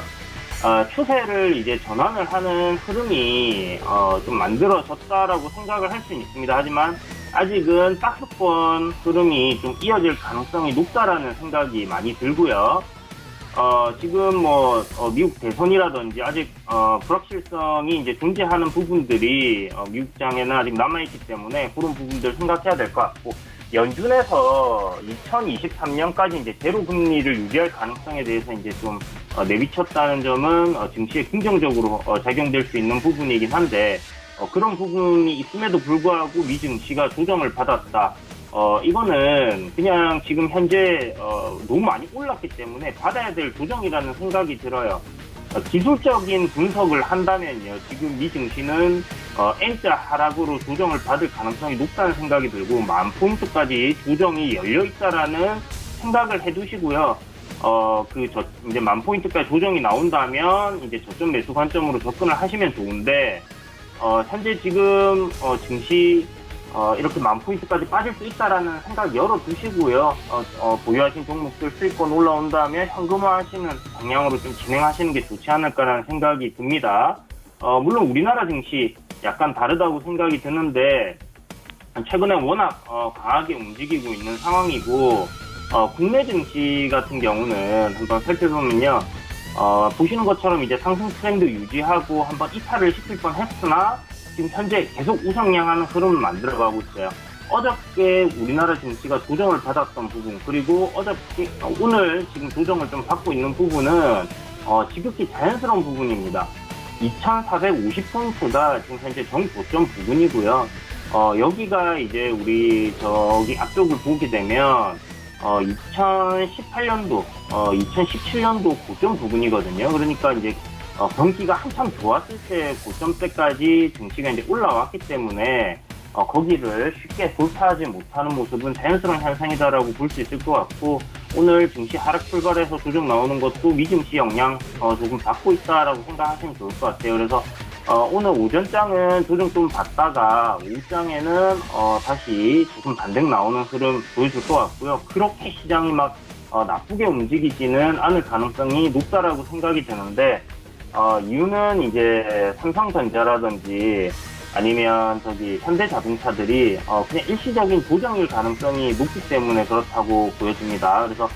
추세를 이제 전환을 하는 흐름이 좀 만들어졌다라고 생각을 할 수는 있습니다. 하지만 아직은 박스권 흐름이 좀 이어질 가능성이 높다라는 생각이 많이 들고요. 지금 미국 대선이라든지 아직 불확실성이 이제 존재하는 부분들이 미국 시장에는 아직 남아있기 때문에 그런 부분들 생각해야 될 것 같고, 연준에서 2023년까지 이제 제로 금리를 유지할 가능성에 대해서 이제 좀 내비쳤다는 점은 증시에 긍정적으로 작용될 수 있는 부분이긴 한데, 그런 부분이 있음에도 불구하고 미 증시가 조정을 받았다. 이거는 그냥 지금 현재 너무 많이 올랐기 때문에 받아야 될 조정이라는 생각이 들어요. 기술적인 분석을 한다면요, 지금 미 증시는 N자 하락으로 조정을 받을 가능성이 높다는 생각이 들고 10,000포인트까지 조정이 열려 있다라는 생각을 해두시고요. 이제 10,000포인트까지 조정이 나온다면 이제 저점 매수 관점으로 접근을 하시면 좋은데, 현재 지금 증시 이렇게 10,000포인트까지 빠질 수 있다라는 생각 열어두시고요. 보유하신 종목들 수익권 올라온다면 현금화하시는 방향으로 좀 진행하시는 게 좋지 않을까라는 생각이 듭니다. 물론 우리나라 증시 약간 다르다고 생각이 드는데, 최근에 워낙 강하게 움직이고 있는 상황이고, 국내 증시 같은 경우는 한번 살펴보면요. 보시는 것처럼 이제 상승 트렌드 유지하고 한번 이탈을 시킬 뻔 했으나 지금 현재 계속 우상향하는 흐름을 만들어가고 있어요. 어저께 우리나라 증시가 조정을 받았던 부분, 그리고 오늘 지금 조정을 좀 받고 있는 부분은 지극히 자연스러운 부분입니다. 2450포인트가 지금 현재 정고점 부분이고요. 여기가 이제 우리 저기 앞쪽을 보게 되면 2018년도, 2017년도 고점 부분이거든요. 그러니까 이제 경기가 한참 좋았을 때 고점 때까지 증시가 이제 올라왔기 때문에 거기를 쉽게 돌파하지 못하는 모습은 자연스러운 현상이다라고 볼 수 있을 것 같고, 오늘 증시 하락 출발해서 조정 나오는 것도 미증시 영향 조금 받고 있다라고 생각하시면 좋을 것 같아요. 그래서 오늘 오전장은 조정 좀 받다가 오후장에는 다시 조금 반등 나오는 흐름 보여줄 것 같고요. 그렇게 시장이 막 나쁘게 움직이지는 않을 가능성이 높다라고 생각이 드는데, 이유는 이제 삼성전자라든지 아니면 저기 현대자동차들이 그냥 일시적인 조정일 가능성이 높기 때문에 그렇다고 보여집니다. 그래서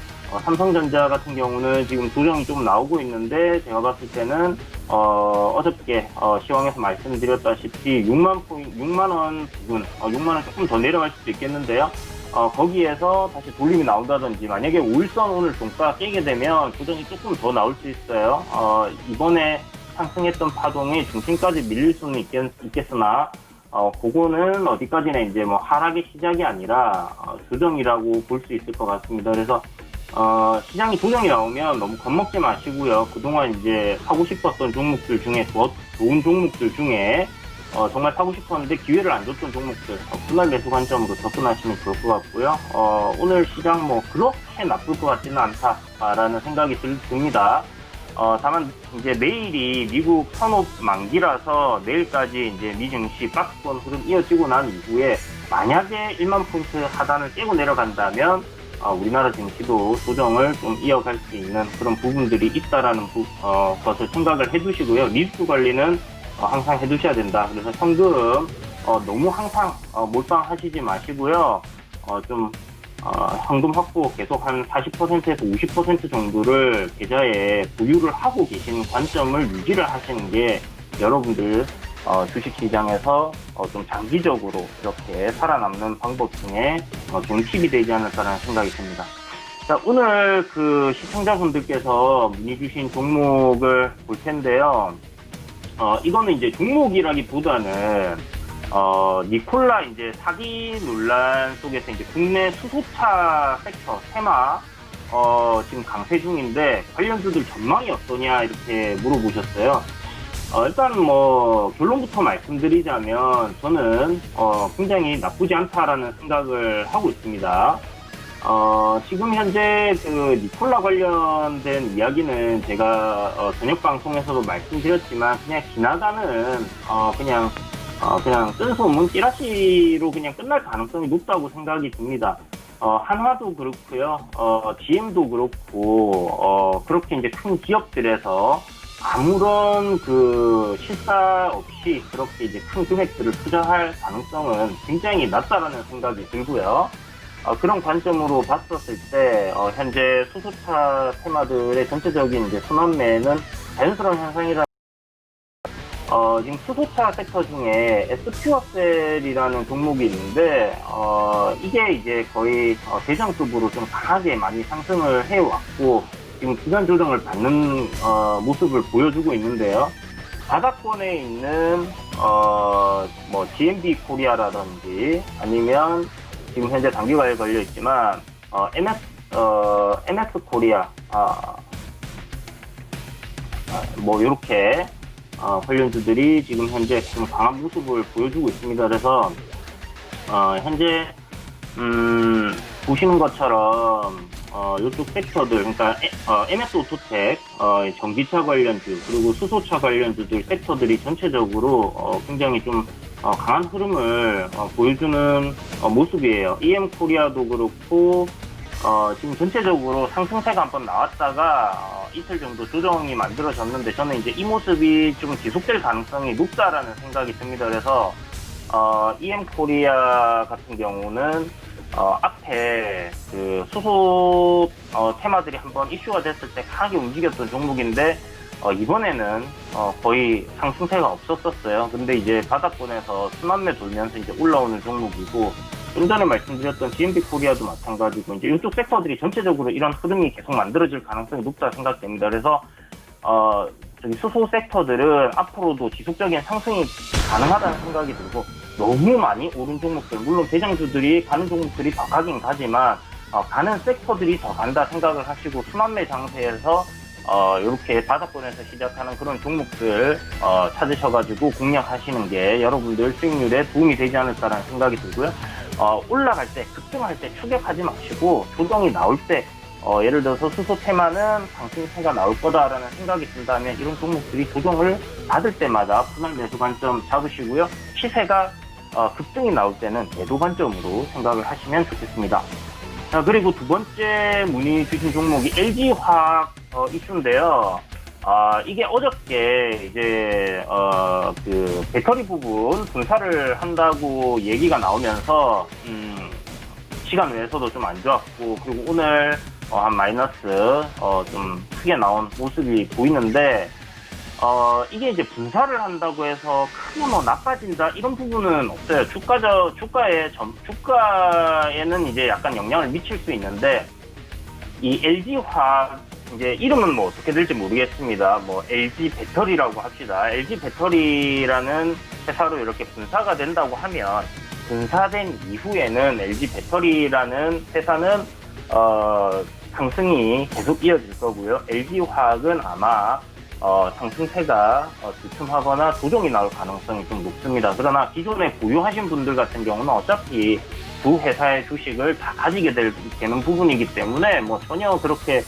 삼성전자 같은 경우는 지금 조정이 좀 나오고 있는데, 제가 봤을 때는 어저께 시황에서 말씀드렸다시피 6만 원 부분, 6만 원 조금 더 내려갈 수도 있겠는데요. 거기에서 다시 돌림이 나온다든지, 만약에 5일선 오늘 종가 깨게 되면 조정이 조금 더 나올 수 있어요. 이번에 상승했던 파동이 중심까지 밀릴 수는 있겠으나, 그거는 어디까지나 이제 뭐 하락의 시작이 아니라 조정이라고 볼 수 있을 것 같습니다. 그래서 시장이 조정이 나오면 너무 겁먹지 마시고요. 그동안 이제 사고 싶었던 종목들 중에, 좋은 종목들 중에 정말 사고 싶었는데 기회를 안 줬던 종목들, 분할 매수 관점으로 접근하시면 좋을 것 같고요. 오늘 시장 뭐 그렇게 나쁠 것 같지는 않다라는 생각이 듭니다. 다만 이제 내일이 미국 선호 만기라서 내일까지 이제 미증시 박스권 흐름 이어지고 난 이후에 만약에 1만 포인트 하단을 깨고 내려간다면 우리나라 증시도 조정을 좀 이어갈 수 있는 그런 부분들이 있다라는 것을 생각을 해두시고요. 리스크 관리는 항상 해두셔야 된다. 그래서 현금 너무 항상 몰빵하시지 마시고요. 좀 현금 확보 계속 한 40%에서 50% 정도를 계좌에 보유를 하고 계시는 관점을 유지를 하시는 게 여러분들 주식시장에서 좀 장기적으로 이렇게 살아남는 방법 중에 좋은 팁이 되지 않을까라는 생각이 듭니다. 자, 오늘 그 시청자분들께서 문의 주신 종목을 볼 텐데요. 이거는 이제 종목이라기보다는 니콜라 이제 사기 논란 속에서 이제 국내 수소차 섹터 테마 지금 강세 중인데 관련주들 전망이 어떠냐 이렇게 물어보셨어요. 일단 뭐 결론부터 말씀드리자면 저는 굉장히 나쁘지 않다라는 생각을 하고 있습니다. 지금 현재 그 니콜라 관련된 이야기는 제가 저녁 방송에서도 말씀드렸지만 그냥 지나가는 그냥 뜬소문 찌라시로 그냥 끝날 가능성이 높다고 생각이 듭니다. 한화도 그렇고요, GM도 그렇고, 그렇게 이제 큰 기업들에서 아무런 그 실사 없이 그렇게 이제 큰 금액들을 투자할 가능성은 굉장히 낮다라는 생각이 들고요. 그런 관점으로 봤었을 때, 현재 수소차 테마들의 전체적인 이제 순환매는 자연스러운 현상이라 지금 수소차 섹터 중에 SP워셀이라는 종목이 있는데, 이게 이제 거의 대장급으로 좀 강하게 많이 상승을 해왔고, 지금 기간 조정을 받는 모습을 보여주고 있는데요. 바닥권에 있는 뭐 GMB 코리아라든지 아니면 지금 현재 단기가에 걸려 있지만 MS 코리아 뭐 이렇게 관련주들이 지금 현재 좀 강한 모습을 보여주고 있습니다. 그래서 현재 보시는 것처럼 이쪽 섹터들, 그러니까 MS 오토텍, 전기차 관련주 그리고 수소차 관련주들 섹터들이 전체적으로 굉장히 좀 강한 흐름을 보여주는 모습이에요. EM 코리아도 그렇고 지금 전체적으로 상승세가 한번 나왔다가 이틀 정도 조정이 만들어졌는데, 저는 이제 이 모습이 좀 지속될 가능성이 높다라는 생각이 듭니다. 그래서 EM 코리아 같은 경우는 앞에 그 수소 테마들이 한번 이슈가 됐을 때 강하게 움직였던 종목인데 이번에는 거의 상승세가 없었었어요. 근데 이제 바닥권에서 순환매 돌면서 이제 올라오는 종목이고, 좀 전에 말씀드렸던 GMB 코리아도 마찬가지고, 이제 이쪽 섹터들이 전체적으로 이런 흐름이 계속 만들어질 가능성이 높다 생각됩니다. 그래서 수소 섹터들은 앞으로도 지속적인 상승이 가능하다는 생각이 들고, 너무 많이 오른 종목들, 물론 대장주들이 가는 종목들이 더 가긴 가지만 가는 섹터들이 더 간다 생각을 하시고, 순환매 장세에서 이렇게 바닥권에서 시작하는 그런 종목들 찾으셔가지고 공략하시는 게 여러분들 수익률에 도움이 되지 않을까라는 생각이 들고요. 올라갈 때, 급등할 때 추격하지 마시고, 조정이 나올 때 예를 들어서 수소 테마는 상승세가 나올 거다라는 생각이 든다면 이런 종목들이 조정을 받을 때마다 분할 매수 관점 잡으시고요. 시세가 급등이 나올 때는 매도 관점으로 생각을 하시면 좋겠습니다. 자, 그리고 두 번째 문의 주신 종목이 LG화학 이슈인데요. 이게 어저께 이제 그 배터리 부분 분사를 한다고 얘기가 나오면서 시간 외에서도 좀 안 좋았고, 그리고 오늘 한 마이너스 좀 크게 나온 모습이 보이는데, 이게 이제 분사를 한다고 해서 크게 뭐 나빠진다 이런 부분은 없어요. 주가에는 이제 약간 영향을 미칠 수 있는데, 이 LG화학 이제 이름은 뭐 어떻게 될지 모르겠습니다. 뭐 LG 배터리라고 합시다. LG 배터리라는 회사로 이렇게 분사가 된다고 하면, 분사된 이후에는 LG 배터리라는 회사는 상승이 계속 이어질 거고요. LG화학은 아마 상승세가 주춤하거나 조정이 나올 가능성이 좀 높습니다. 그러나 기존에 보유하신 분들 같은 경우는 어차피 두 회사의 주식을 다 가지게 되는 부분이기 때문에 뭐 전혀 그렇게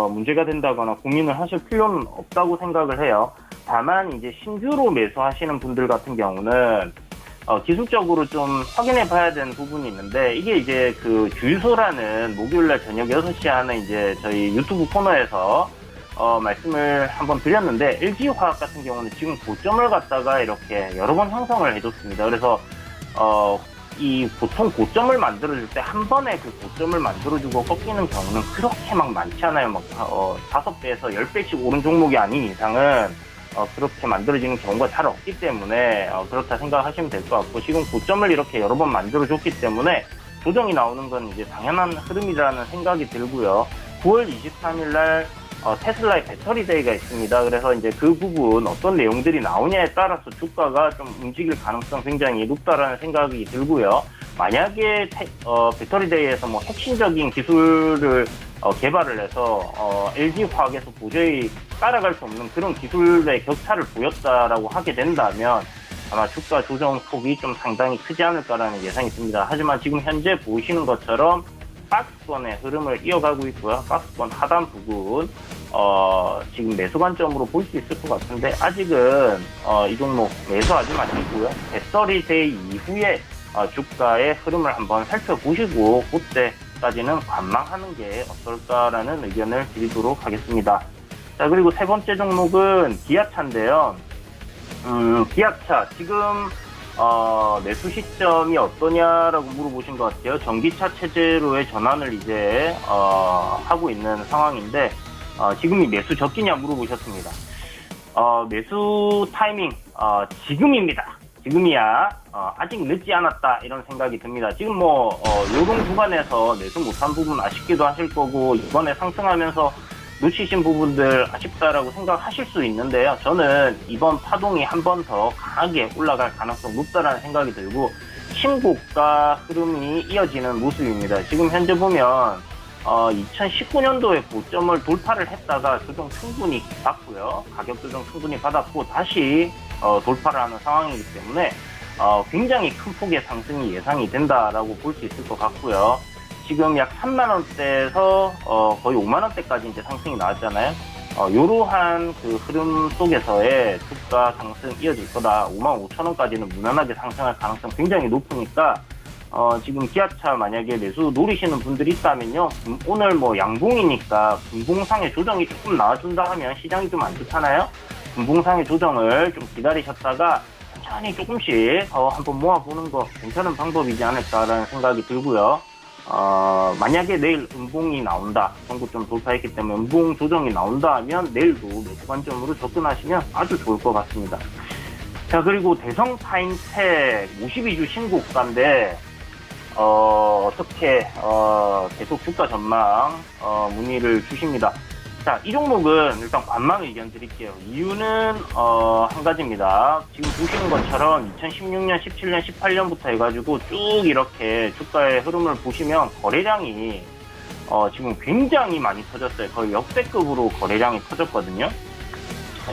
문제가 된다거나 고민을 하실 필요는 없다고 생각을 해요. 다만 이제 신규로 매수하시는 분들 같은 경우는 기술적으로 좀 확인해 봐야 되는 부분이 있는데, 이게 이제 그 주유소라는 목요일날 저녁 6시에 하는 이제 저희 유튜브 코너에서 말씀을 한번 드렸는데, LG화학 같은 경우는 지금 고점을 갖다가 이렇게 여러 번 형성을 해줬습니다. 그래서 이 보통 고점을 만들어줄 때 한 번에 그 고점을 만들어주고 꺾이는 경우는 그렇게 막 많지 않아요. 막 5배에서 10배씩 오른 종목이 아닌 이상은 그렇게 만들어지는 경우가 잘 없기 때문에 그렇다 생각하시면 될 것 같고, 지금 고점을 이렇게 여러 번 만들어줬기 때문에 조정이 나오는 건 이제 당연한 흐름이라는 생각이 들고요. 9월 23일 날 테슬라의 배터리 데이가 있습니다. 그래서 이제 그 부분 어떤 내용들이 나오냐에 따라서 주가가 좀 움직일 가능성 굉장히 높다라는 생각이 들고요. 만약에 배터리 데이에서 뭐 핵심적인 기술을 개발을 해서 LG화학에서 도저히 따라갈 수 없는 그런 기술의 격차를 보였다라고 하게 된다면 아마 주가 조정 폭이 좀 상당히 크지 않을까라는 예상이 듭니다. 하지만 지금 현재 보시는 것처럼 박스권의 흐름을 이어가고 있고요. 박스권 하단 부분 지금 매수 관점으로 볼 수 있을 것 같은데, 아직은 이 종목 매수하지 마시고요. 배터리 데이 이후에 주가의 흐름을 한번 살펴보시고 그때까지는 관망하는 게 어떨까라는 의견을 드리도록 하겠습니다. 자, 그리고 세 번째 종목은 기아차인데요. 기아차 지금 매수 시점이 어떠냐라고 물어보신 것 같아요. 전기차 체제로의 전환을 이제 하고 있는 상황인데, 지금이 매수 적기냐 물어보셨습니다. 매수 타이밍 지금입니다. 지금이야 아직 늦지 않았다 이런 생각이 듭니다. 지금 뭐 요동 구간에서 매수 못한 부분 아쉽기도 하실 거고, 이번에 상승하면서 놓치신 부분들 아쉽다라고 생각하실 수 있는데요. 저는 이번 파동이 한 번 더 강하게 올라갈 가능성 높다라는 생각이 들고, 신고가 흐름이 이어지는 모습입니다. 지금 현재 보면 2019년도에 고점을 돌파를 했다가 조정 충분히 받고요. 가격 조정 충분히 받았고 다시 돌파를 하는 상황이기 때문에 굉장히 큰 폭의 상승이 예상이 된다라고 볼 수 있을 것 같고요. 지금 약 3만 원대에서 거의 5만 원대까지 이제 상승이 나왔잖아요. 이러한 그 흐름 속에서의 주가 상승 이어질 거다. 5만 5천 원까지는 무난하게 상승할 가능성 굉장히 높으니까 지금 기아차 만약에 매수 노리시는 분들이 있다면요. 오늘 뭐 양봉이니까 분봉상의 조정이 조금 나와준다 하면 시장이 좀 안 좋잖아요. 분봉상의 조정을 좀 기다리셨다가 천천히 조금씩 한번 모아보는 거 괜찮은 방법이지 않을까라는 생각이 들고요. 만약에 내일 음봉이 나온다, 정고점 돌파했기 때문에 음봉 조정이 나온다 하면 내일도 매수 관점으로 접근하시면 아주 좋을 것 같습니다. 자, 그리고 대성 타임텍 52주 신고가인데 어떻게 계속 주가 전망 문의를 주십니다. 자, 이 종목은 일단 관망 의견 드릴게요. 이유는 한 가지입니다. 지금 보시는 것처럼 2016년, 17년, 18년부터 해가지고 쭉 이렇게 주가의 흐름을 보시면 거래량이 지금 굉장히 많이 터졌어요. 거의 역대급으로 거래량이 터졌거든요.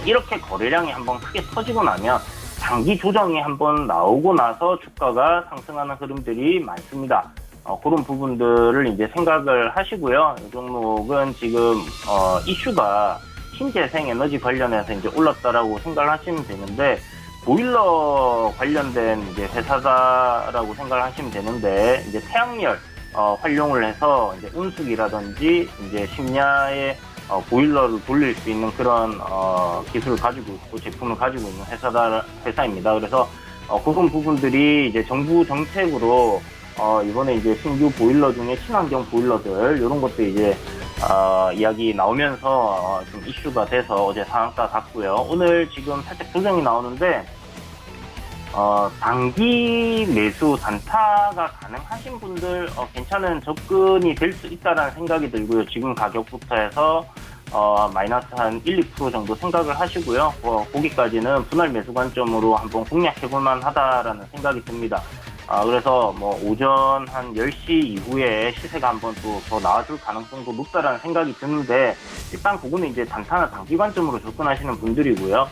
이렇게 거래량이 한번 크게 터지고 나면 장기 조정이 한번 나오고 나서 주가가 상승하는 흐름들이 많습니다. 그런 부분들을 이제 생각을 하시고요. 이 종목은 지금 이슈가 신재생 에너지 관련해서 이제 올랐다라고 생각을 하시면 되는데, 보일러 관련된 이제 회사다라고 생각을 하시면 되는데, 이제 태양열 활용을 해서 이제 운수기라든지 이제 심야에 보일러를 돌릴 수 있는 그런 기술을 가지고 있고 제품을 가지고 있는 회사입니다. 그래서 그런 부분들이 이제 정부 정책으로 이번에 이제 신규 보일러 중에 친환경 보일러들 이런 것도 이제 이야기 나오면서 좀 이슈가 돼서 어제 상한가 갔고요. 오늘 지금 살짝 조정이 나오는데 단기 매수 단타가 가능하신 분들 괜찮은 접근이 될 수 있다라는 생각이 들고요. 지금 가격부터 해서 마이너스 한 1, 2% 정도 생각을 하시고요. 거기까지는 분할 매수 관점으로 한번 공략해볼 만하다라는 생각이 듭니다. 그래서 뭐 오전 한 10시 이후에 시세가 한번 또 더 나아질 가능성도 높다라는 생각이 드는데, 일단 그거는 이제 단타나 단기 관점으로 접근하시는 분들이고요.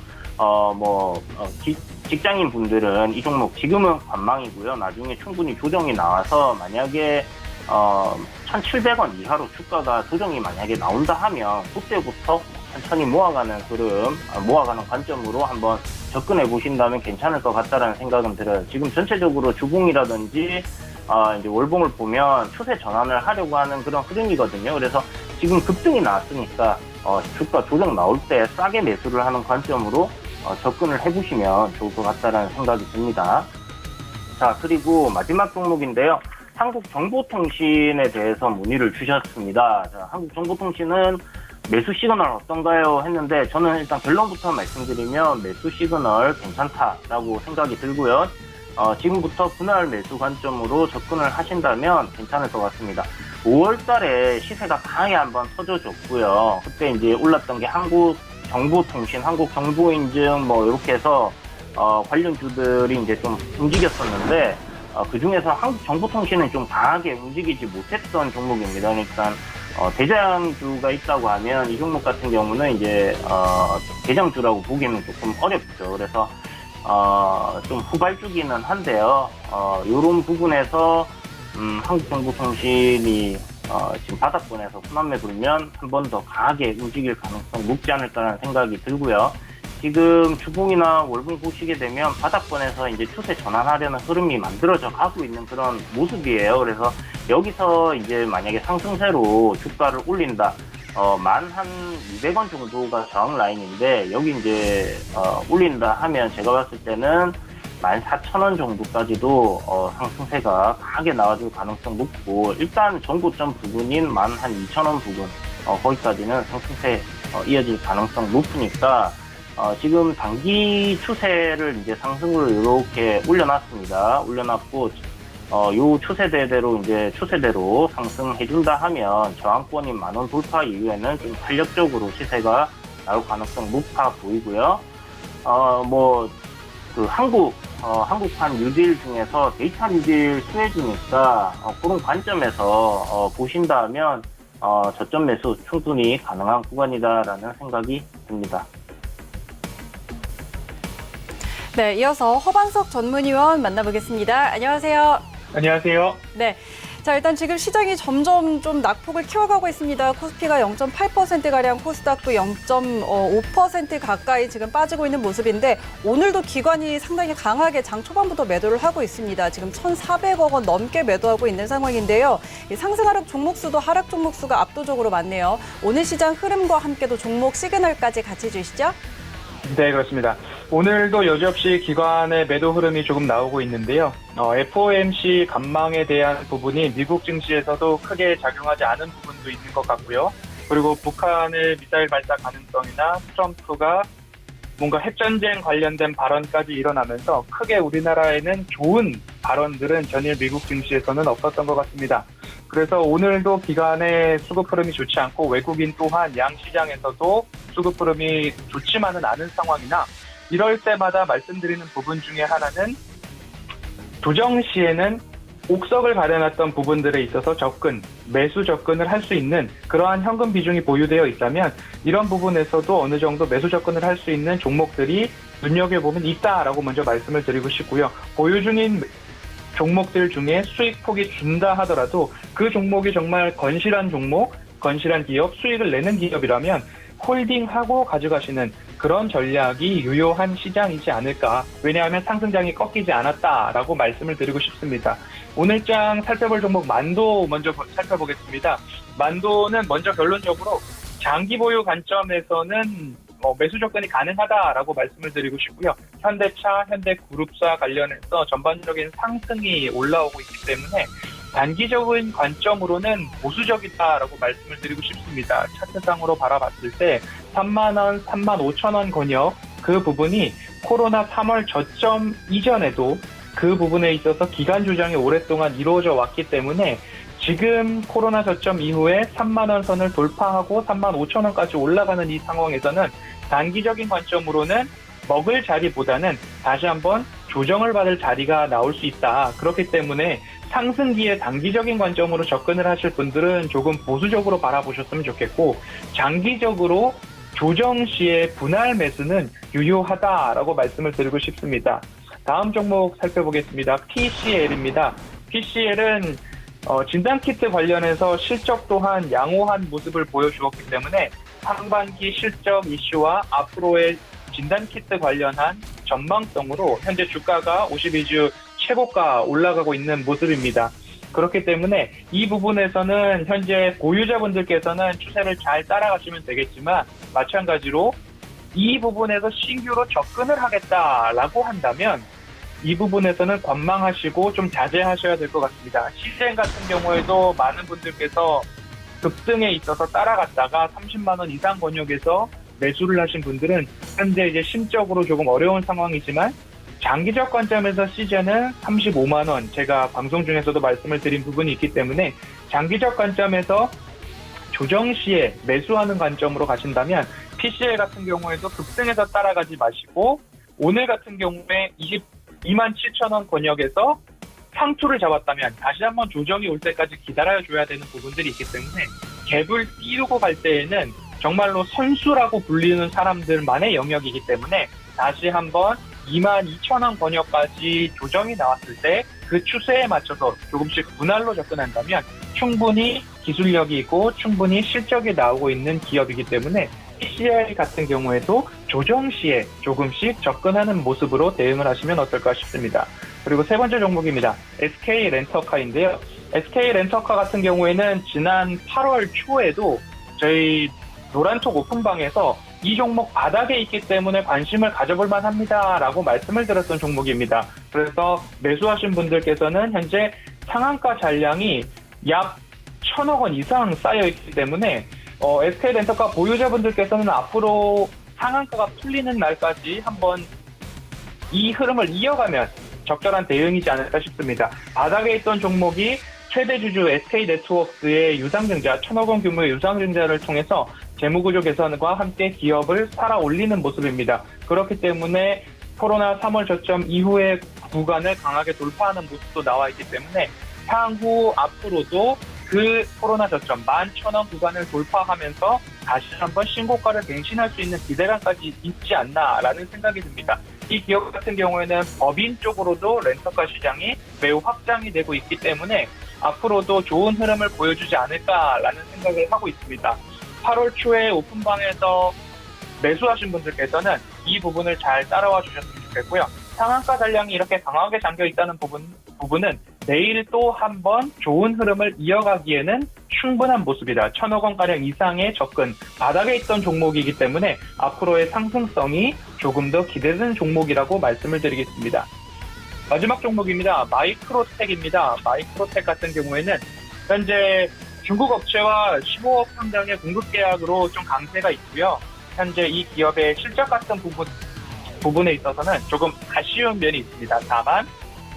직장인 분들은 이 종목 지금은 관망이고요. 나중에 충분히 조정이 나와서 만약에 1,700원 이하로 주가가 조정이 만약에 나온다 하면 그때부터 천천히 모아가는 흐름, 모아가는 관점으로 한번 접근해 보신다면 괜찮을 것 같다라는 생각은 들어요. 지금 전체적으로 주봉이라든지 이제 월봉을 보면 추세 전환을 하려고 하는 그런 흐름이거든요. 그래서 지금 급등이 나왔으니까 주가 조정 나올 때 싸게 매수를 하는 관점으로 접근을 해보시면 좋을 것 같다라는 생각이 듭니다. 자, 그리고 마지막 종목인데요. 한국정보통신에 대해서 문의를 주셨습니다. 자, 한국정보통신은 매수 시그널 어떤가요? 했는데 저는 일단 결론부터 말씀드리면 매수 시그널 괜찮다라고 생각이 들고요. 지금부터 분할 매수 관점으로 접근을 하신다면 괜찮을 것 같습니다. 5월 달에 시세가 강하게 한번 터져줬고요. 그때 이제 올랐던 게 한국정보통신, 한국정보인증 뭐 이렇게 해서 관련주들이 이제 좀 움직였었는데 그 중에서 한국정보통신은 좀 강하게 움직이지 못했던 종목입니다. 그러니까 대장주가 있다고 하면 이 종목 같은 경우는 이제 대장주라고 보기는 조금 어렵죠. 그래서 좀 후발주기는 한데요. 이런 부분에서 한국정보통신이 지금 바닥권에서 순환매 돌면 한 번 더 강하게 움직일 가능성 높지 않을까라는 생각이 들고요. 지금 주봉이나 월봉 보시게 되면 바닥권에서 이제 추세 전환하려는 흐름이 만들어져 가고 있는 그런 모습이에요. 그래서 여기서 이제 만약에 상승세로 주가를 올린다, 만 한 200원 정도가 저항 라인인데 여기 이제 올린다 하면 제가 봤을 때는 14,000원 정도까지도 상승세가 강하게 나와줄 가능성 높고, 일단 정고점 부분인 만 한 2,000원 부분 거기까지는 상승세 이어질 가능성 높으니까 지금 단기 추세를 이제 상승으로 이렇게 올려놨습니다. 올려놨고 요 추세대로 이제 추세대로 상승해준다 하면 저항권인 10,000원 돌파 이후에는 좀 탄력적으로 시세가 나올 가능성 높아 보이고요. 그 한국판 뉴딜 중에서 데이터 뉴딜 수혜주니까 그런 관점에서 보신다면 저점 매수 충분히 가능한 구간이다라는 생각이 듭니다. 네, 이어서 허반석 전문위원 만나보겠습니다. 안녕하세요. 안녕하세요. 네. 자, 일단 지금 시장이 점점 좀 낙폭을 키워가고 있습니다. 코스피가 0.8%가량, 코스닥도 0.5% 가까이 지금 빠지고 있는 모습인데, 오늘도 기관이 상당히 강하게 장 초반부터 매도를 하고 있습니다. 지금 1,400억 원 넘게 매도하고 있는 상황인데요. 이 상승 하락 종목 수도 하락 종목 수가 압도적으로 많네요. 오늘 시장 흐름과 함께도 종목 시그널까지 같이 주시죠. 네, 그렇습니다. 오늘도 여지없이 기관의 매도 흐름이 조금 나오고 있는데요. FOMC 관망에 대한 부분이 미국 증시에서도 크게 작용하지 않은 부분도 있는 것 같고요. 그리고 북한의 미사일 발사 가능성이나 트럼프가 뭔가 핵전쟁 관련된 발언까지 일어나면서 크게 우리나라에는 좋은 발언들은 전일 미국 증시에서는 없었던 것 같습니다. 그래서 오늘도 기관의 수급 흐름이 좋지 않고 외국인 또한 양시장에서도 수급 흐름이 좋지만은 않은 상황이나 이럴 때마다 말씀드리는 부분 중에 하나는 조정 시에는 옥석을 가려놨던 부분들에 있어서 매수 접근을 할 수 있는 그러한 현금 비중이 보유되어 있다면 이런 부분에서도 어느 정도 매수 접근을 할 수 있는 종목들이 눈여겨보면 있다라고 먼저 말씀을 드리고 싶고요. 보유 중인 종목들 중에 수익폭이 준다 하더라도 그 종목이 정말 건실한 종목, 건실한 기업, 수익을 내는 기업이라면 홀딩하고 가져가시는 그런 전략이 유효한 시장이지 않을까. 왜냐하면 상승장이 꺾이지 않았다라고 말씀을 드리고 싶습니다. 오늘장 살펴볼 종목 만도 먼저 살펴보겠습니다. 만도는 먼저 결론적으로 장기 보유 관점에서는 매수 접근이 가능하다라고 말씀을 드리고 싶고요. 현대차, 현대그룹사 관련해서 전반적인 상승이 올라오고 있기 때문에 단기적인 관점으로는 보수적이다라고 말씀을 드리고 싶습니다. 차트상으로 바라봤을 때 3만원, 35,000원 권역 그 부분이 코로나 3월 저점 이전에도 그 부분에 있어서 기간 조정이 오랫동안 이루어져 왔기 때문에 지금 코로나 저점 이후에 3만원 선을 돌파하고 35,000원까지 올라가는 이 상황에서는 단기적인 관점으로는 먹을 자리보다는 다시 한번 조정을 받을 자리가 나올 수 있다. 그렇기 때문에 상승기에 단기적인 관점으로 접근을 하실 분들은 조금 보수적으로 바라보셨으면 좋겠고 장기적으로 조정 시에 분할 매수는 유효하다라고 말씀을 드리고 싶습니다. 다음 종목 살펴보겠습니다. PCL입니다. PCL은 진단키트 관련해서 실적 또한 양호한 모습을 보여주었기 때문에 상반기 실적 이슈와 앞으로의 진단키트 관련한 전망성으로 현재 주가가 52주 최고가 올라가고 있는 모습입니다. 그렇기 때문에 이 부분에서는 현재 보유자분들께서는 추세를 잘 따라가시면 되겠지만 마찬가지로 이 부분에서 신규로 접근을 하겠다라고 한다면 이 부분에서는 관망하시고 좀 자제하셔야 될 것 같습니다. 시젠 같은 경우에도 많은 분들께서 급등에 있어서 따라갔다가 30만 원 이상 권역에서 매수를 하신 분들은 현재 이제 심적으로 조금 어려운 상황이지만 장기적 관점에서 시즌은 35만 원, 제가 방송 중에서도 말씀을 드린 부분이 있기 때문에 장기적 관점에서 조정 시에 매수하는 관점으로 가신다면 PCL 같은 경우에도 급등해서 따라가지 마시고 오늘 같은 경우에 227,000원 권역에서 상투를 잡았다면 다시 한번 조정이 올 때까지 기다려줘야 되는 부분들이 있기 때문에 갭을 띄우고 갈 때에는 정말로 선수라고 불리는 사람들만의 영역이기 때문에 다시 한번 22,000원 권역까지 조정이 나왔을 때 그 추세에 맞춰서 조금씩 분할로 접근한다면 충분히 기술력이 있고 충분히 실적이 나오고 있는 기업이기 때문에 PCL 같은 경우에도 조정 시에 조금씩 접근하는 모습으로 대응을 하시면 어떨까 싶습니다. 그리고 세 번째 종목입니다. SK 렌터카인데요. SK 렌터카 같은 경우에는 지난 8월 초에도 저희 노란톡 오픈방에서 이 종목 바닥에 있기 때문에 관심을 가져볼 만합니다 라고 말씀을 드렸던 종목입니다. 그래서 매수하신 분들께서는 현재 상한가 잔량이 약 1,000억 원 이상 쌓여있기 때문에 SK 렌터카 보유자분들께서는 앞으로 상한가가 풀리는 날까지 한번 이 흐름을 이어가면 적절한 대응이지 않을까 싶습니다. 바닥에 있던 종목이 최대 주주 SK네트워크의 유상증자, 1,000억 원 규모의 유상증자를 통해서 재무구조 개선과 함께 기업을 살아 올리는 모습입니다. 그렇기 때문에 코로나 3월 저점 이후의 구간을 강하게 돌파하는 모습도 나와 있기 때문에 향후 앞으로도 그 코로나 저점 11,000원 구간을 돌파하면서 다시 한번 신고가를 갱신할 수 있는 기대감까지 있지 않나라는 생각이 듭니다. 이 기업 같은 경우에는 법인 쪽으로도 렌터카 시장이 매우 확장이 되고 있기 때문에 앞으로도 좋은 흐름을 보여주지 않을까라는 생각을 하고 있습니다. 8월 초에 오픈방에서 매수하신 분들께서는 이 부분을 잘 따라와 주셨으면 좋겠고요. 상한가 잔량이 이렇게 강하게 잠겨 있다는 부분은 내일 또 한번 좋은 흐름을 이어가기에는 충분한 모습이다. 1,000억 원가량 이상의 접근, 바닥에 있던 종목이기 때문에 앞으로의 상승성이 조금 더 기대되는 종목이라고 말씀을 드리겠습니다. 마지막 종목입니다. 마이크로텍입니다. 마이크로텍 같은 경우에는 현재 중국 업체와 15억 상당의 공급 계약으로 좀 강세가 있고요. 현재 이 기업의 실적 같은 부분에 있어서는 조금 아쉬운 면이 있습니다. 다만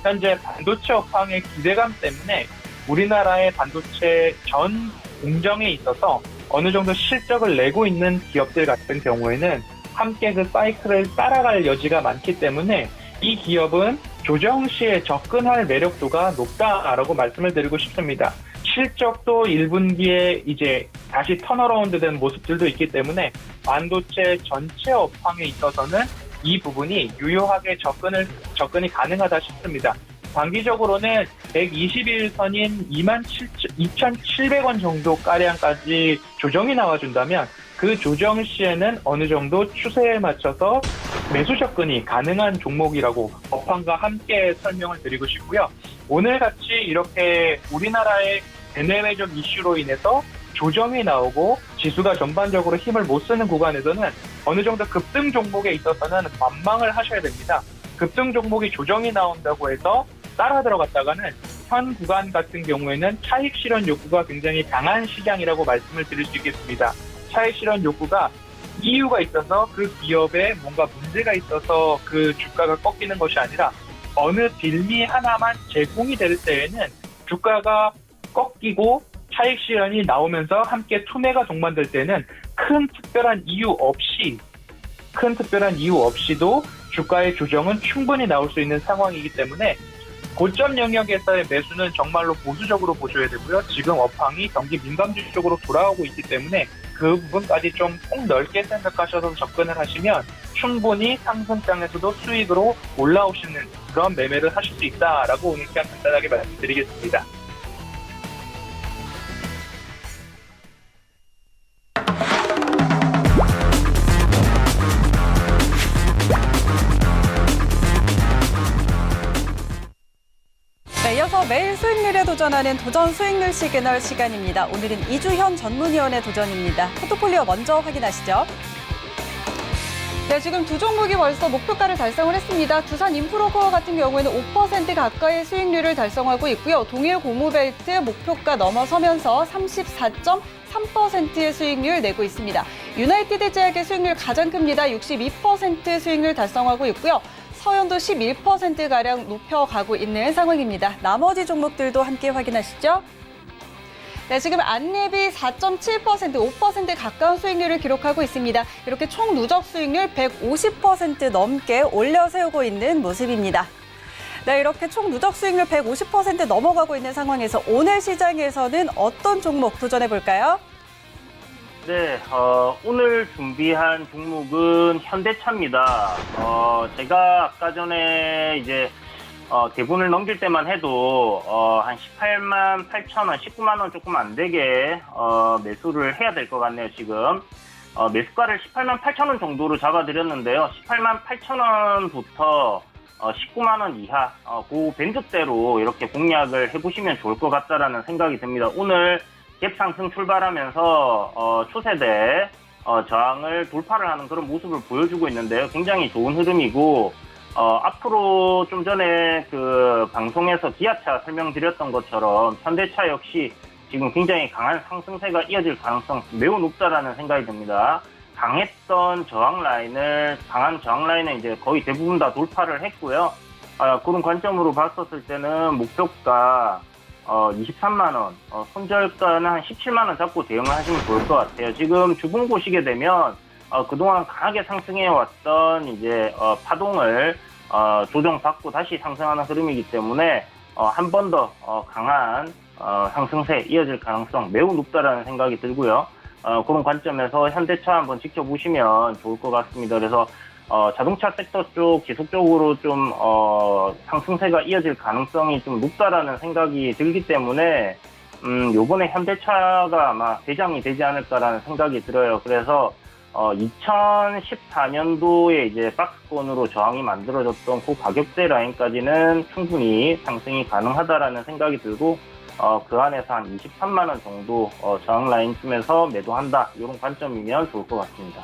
현재 반도체 업황의 기대감 때문에 우리나라의 반도체 전 공정에 있어서 어느 정도 실적을 내고 있는 기업들 같은 경우에는 함께 그 사이클을 따라갈 여지가 많기 때문에 이 기업은 조정 시에 접근할 매력도가 높다라고 말씀을 드리고 싶습니다. 실적도 1분기에 이제 다시 턴어라운드 된 모습들도 있기 때문에 반도체 전체 업황에 있어서는 이 부분이 유효하게 접근이 가능하다 싶습니다. 단기적으로는 121선인 22,700원 정도 가량까지 조정이 나와준다면 그 조정 시에는 어느 정도 추세에 맞춰서 매수 접근이 가능한 종목이라고 업황과 함께 설명을 드리고 싶고요. 오늘 같이 이렇게 우리나라의 대내외적 이슈로 인해서 조정이 나오고 지수가 전반적으로 힘을 못 쓰는 구간에서는 어느 정도 급등 종목에 있어서는 관망을 하셔야 됩니다. 급등 종목이 조정이 나온다고 해서 따라 들어갔다가는 현 구간 같은 경우에는 차익 실현 욕구가 굉장히 강한 시장이라고 말씀을 드릴 수 있겠습니다. 차익 실현 욕구가 이유가 있어서 그 기업에 뭔가 문제가 있어서 그 주가가 꺾이는 것이 아니라 어느 빌미 하나만 제공이 될 때에는 주가가 꺾이고 차익 실현이 나오면서 함께 투매가 동반될 때는 큰 특별한 이유 없이도 주가의 조정은 충분히 나올 수 있는 상황이기 때문에 고점 영역에서의 매수는 정말로 보수적으로 보셔야 되고요. 지금 업황이 경기 민감주 쪽으로 돌아오고 있기 때문에 그 부분까지 좀 폭넓게 생각하셔서 접근을 하시면 충분히 상승장에서도 수익으로 올라오시는 그런 매매를 하실 수 있다라고 오늘 그냥 간단하게 말씀드리겠습니다. 네, 이어서 매일 수익률에 도전하는 도전 수익률 시그널 시간입니다. 오늘은 이주현 전문위원의 도전입니다. 포트폴리오 먼저 확인하시죠. 네, 지금 두 종목이 벌써 목표가를 달성을 했습니다. 두산 인프로코어 같은 경우에는 5% 가까이 수익률을 달성하고 있고요. 동일 고무벨트 목표가 넘어서면서 34.3%의 수익률 내고 있습니다. 유나이티드 제약의 수익률 가장 큽니다. 62% 수익률 달성하고 있고요. 서현도 11%가량 높여가고 있는 상황입니다. 나머지 종목들도 함께 확인하시죠. 네, 지금 안랩이 4.7%, 5% 가까운 수익률을 기록하고 있습니다. 이렇게 총 누적 수익률 150% 넘게 올려 세우고 있는 모습입니다. 네, 이렇게 총 누적 수익률 150% 넘어가고 있는 상황에서 오늘 시장에서는 어떤 종목 도전해 볼까요? 네, 오늘 준비한 종목은 현대차입니다. 제가 아까 전에 이제 대본을 넘길 때만 해도 한 18만 8천 원, 19만 원 조금 안 되게 매수를 해야 될 것 같네요, 지금. 매수가를 18만 8천 원 정도로 잡아드렸는데요. 18만 8천 원부터 19만 원 이하, 그 밴드대로 이렇게 공략을 해보시면 좋을 것 같다라는 생각이 듭니다. 오늘 갭 상승 출발하면서 추세대 저항을 돌파를 하는 그런 모습을 보여주고 있는데요. 굉장히 좋은 흐름이고 앞으로 좀 전에 그 방송에서 기아차 설명드렸던 것처럼 현대차 역시 지금 굉장히 강한 상승세가 이어질 가능성 매우 높다라는 생각이 듭니다. 강한 저항 라인을 이제 거의 대부분 다 돌파를 했고요. 그런 관점으로 봤었을 때는 목표가 23만 원, 손절가는 한 17만 원 잡고 대응을 하시면 좋을 것 같아요. 지금 주봉 보시게 되면 그동안 강하게 상승해 왔던 이제 파동을 조정받고 다시 상승하는 흐름이기 때문에 한 번 더 강한 상승세 이어질 가능성 매우 높다라는 생각이 들고요. 그런 관점에서 현대차 한번 지켜보시면 좋을 것 같습니다. 그래서 자동차 섹터 쪽 지속적으로 좀 상승세가 이어질 가능성이 좀 높다라는 생각이 들기 때문에 요번에 현대차가 아마 대장이 되지 않을까라는 생각이 들어요. 그래서 2014년도에 이제 박스권으로 저항이 만들어졌던 그 가격대 라인까지는 충분히 상승이 가능하다라는 생각이 들고 그 안에서 한 23만 원 정도 저항 라인쯤에서 매도한다. 이런 관점이면 좋을 것 같습니다.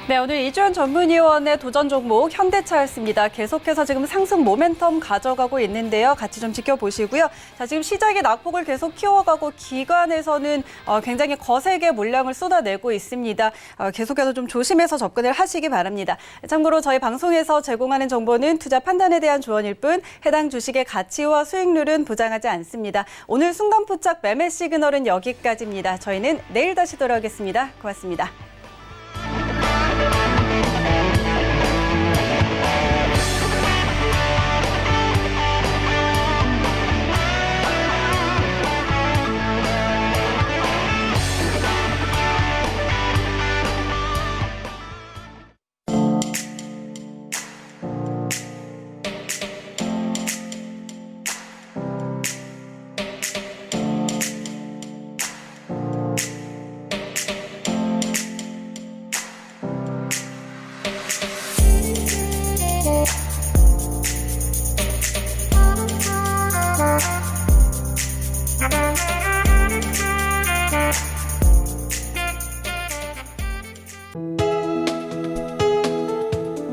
네, 오늘 이주연 전문위원의 도전 종목 현대차였습니다. 계속해서 지금 상승 모멘텀 가져가고 있는데요. 같이 좀 지켜보시고요. 자, 지금 시장의 낙폭을 계속 키워가고 기관에서는 굉장히 거세게 물량을 쏟아내고 있습니다. 계속해서 좀 조심해서 접근을 하시기 바랍니다. 참고로 저희 방송에서 제공하는 정보는 투자 판단에 대한 조언일 뿐 해당 주식의 가치와 수익률은 보장하지 않습니다. 오늘 순간포착 매매 시그널은 여기까지입니다. 저희는 내일 다시 돌아오겠습니다. 고맙습니다.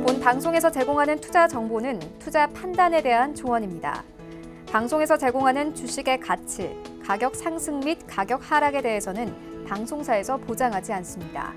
본 방송에서 제공하는 투자 정보는 투자 판단에 대한 조언입니다. 방송에서 제공하는 주식의 가치, 가격 상승 및 가격 하락에 대해서는 방송사에서 보장하지 않습니다.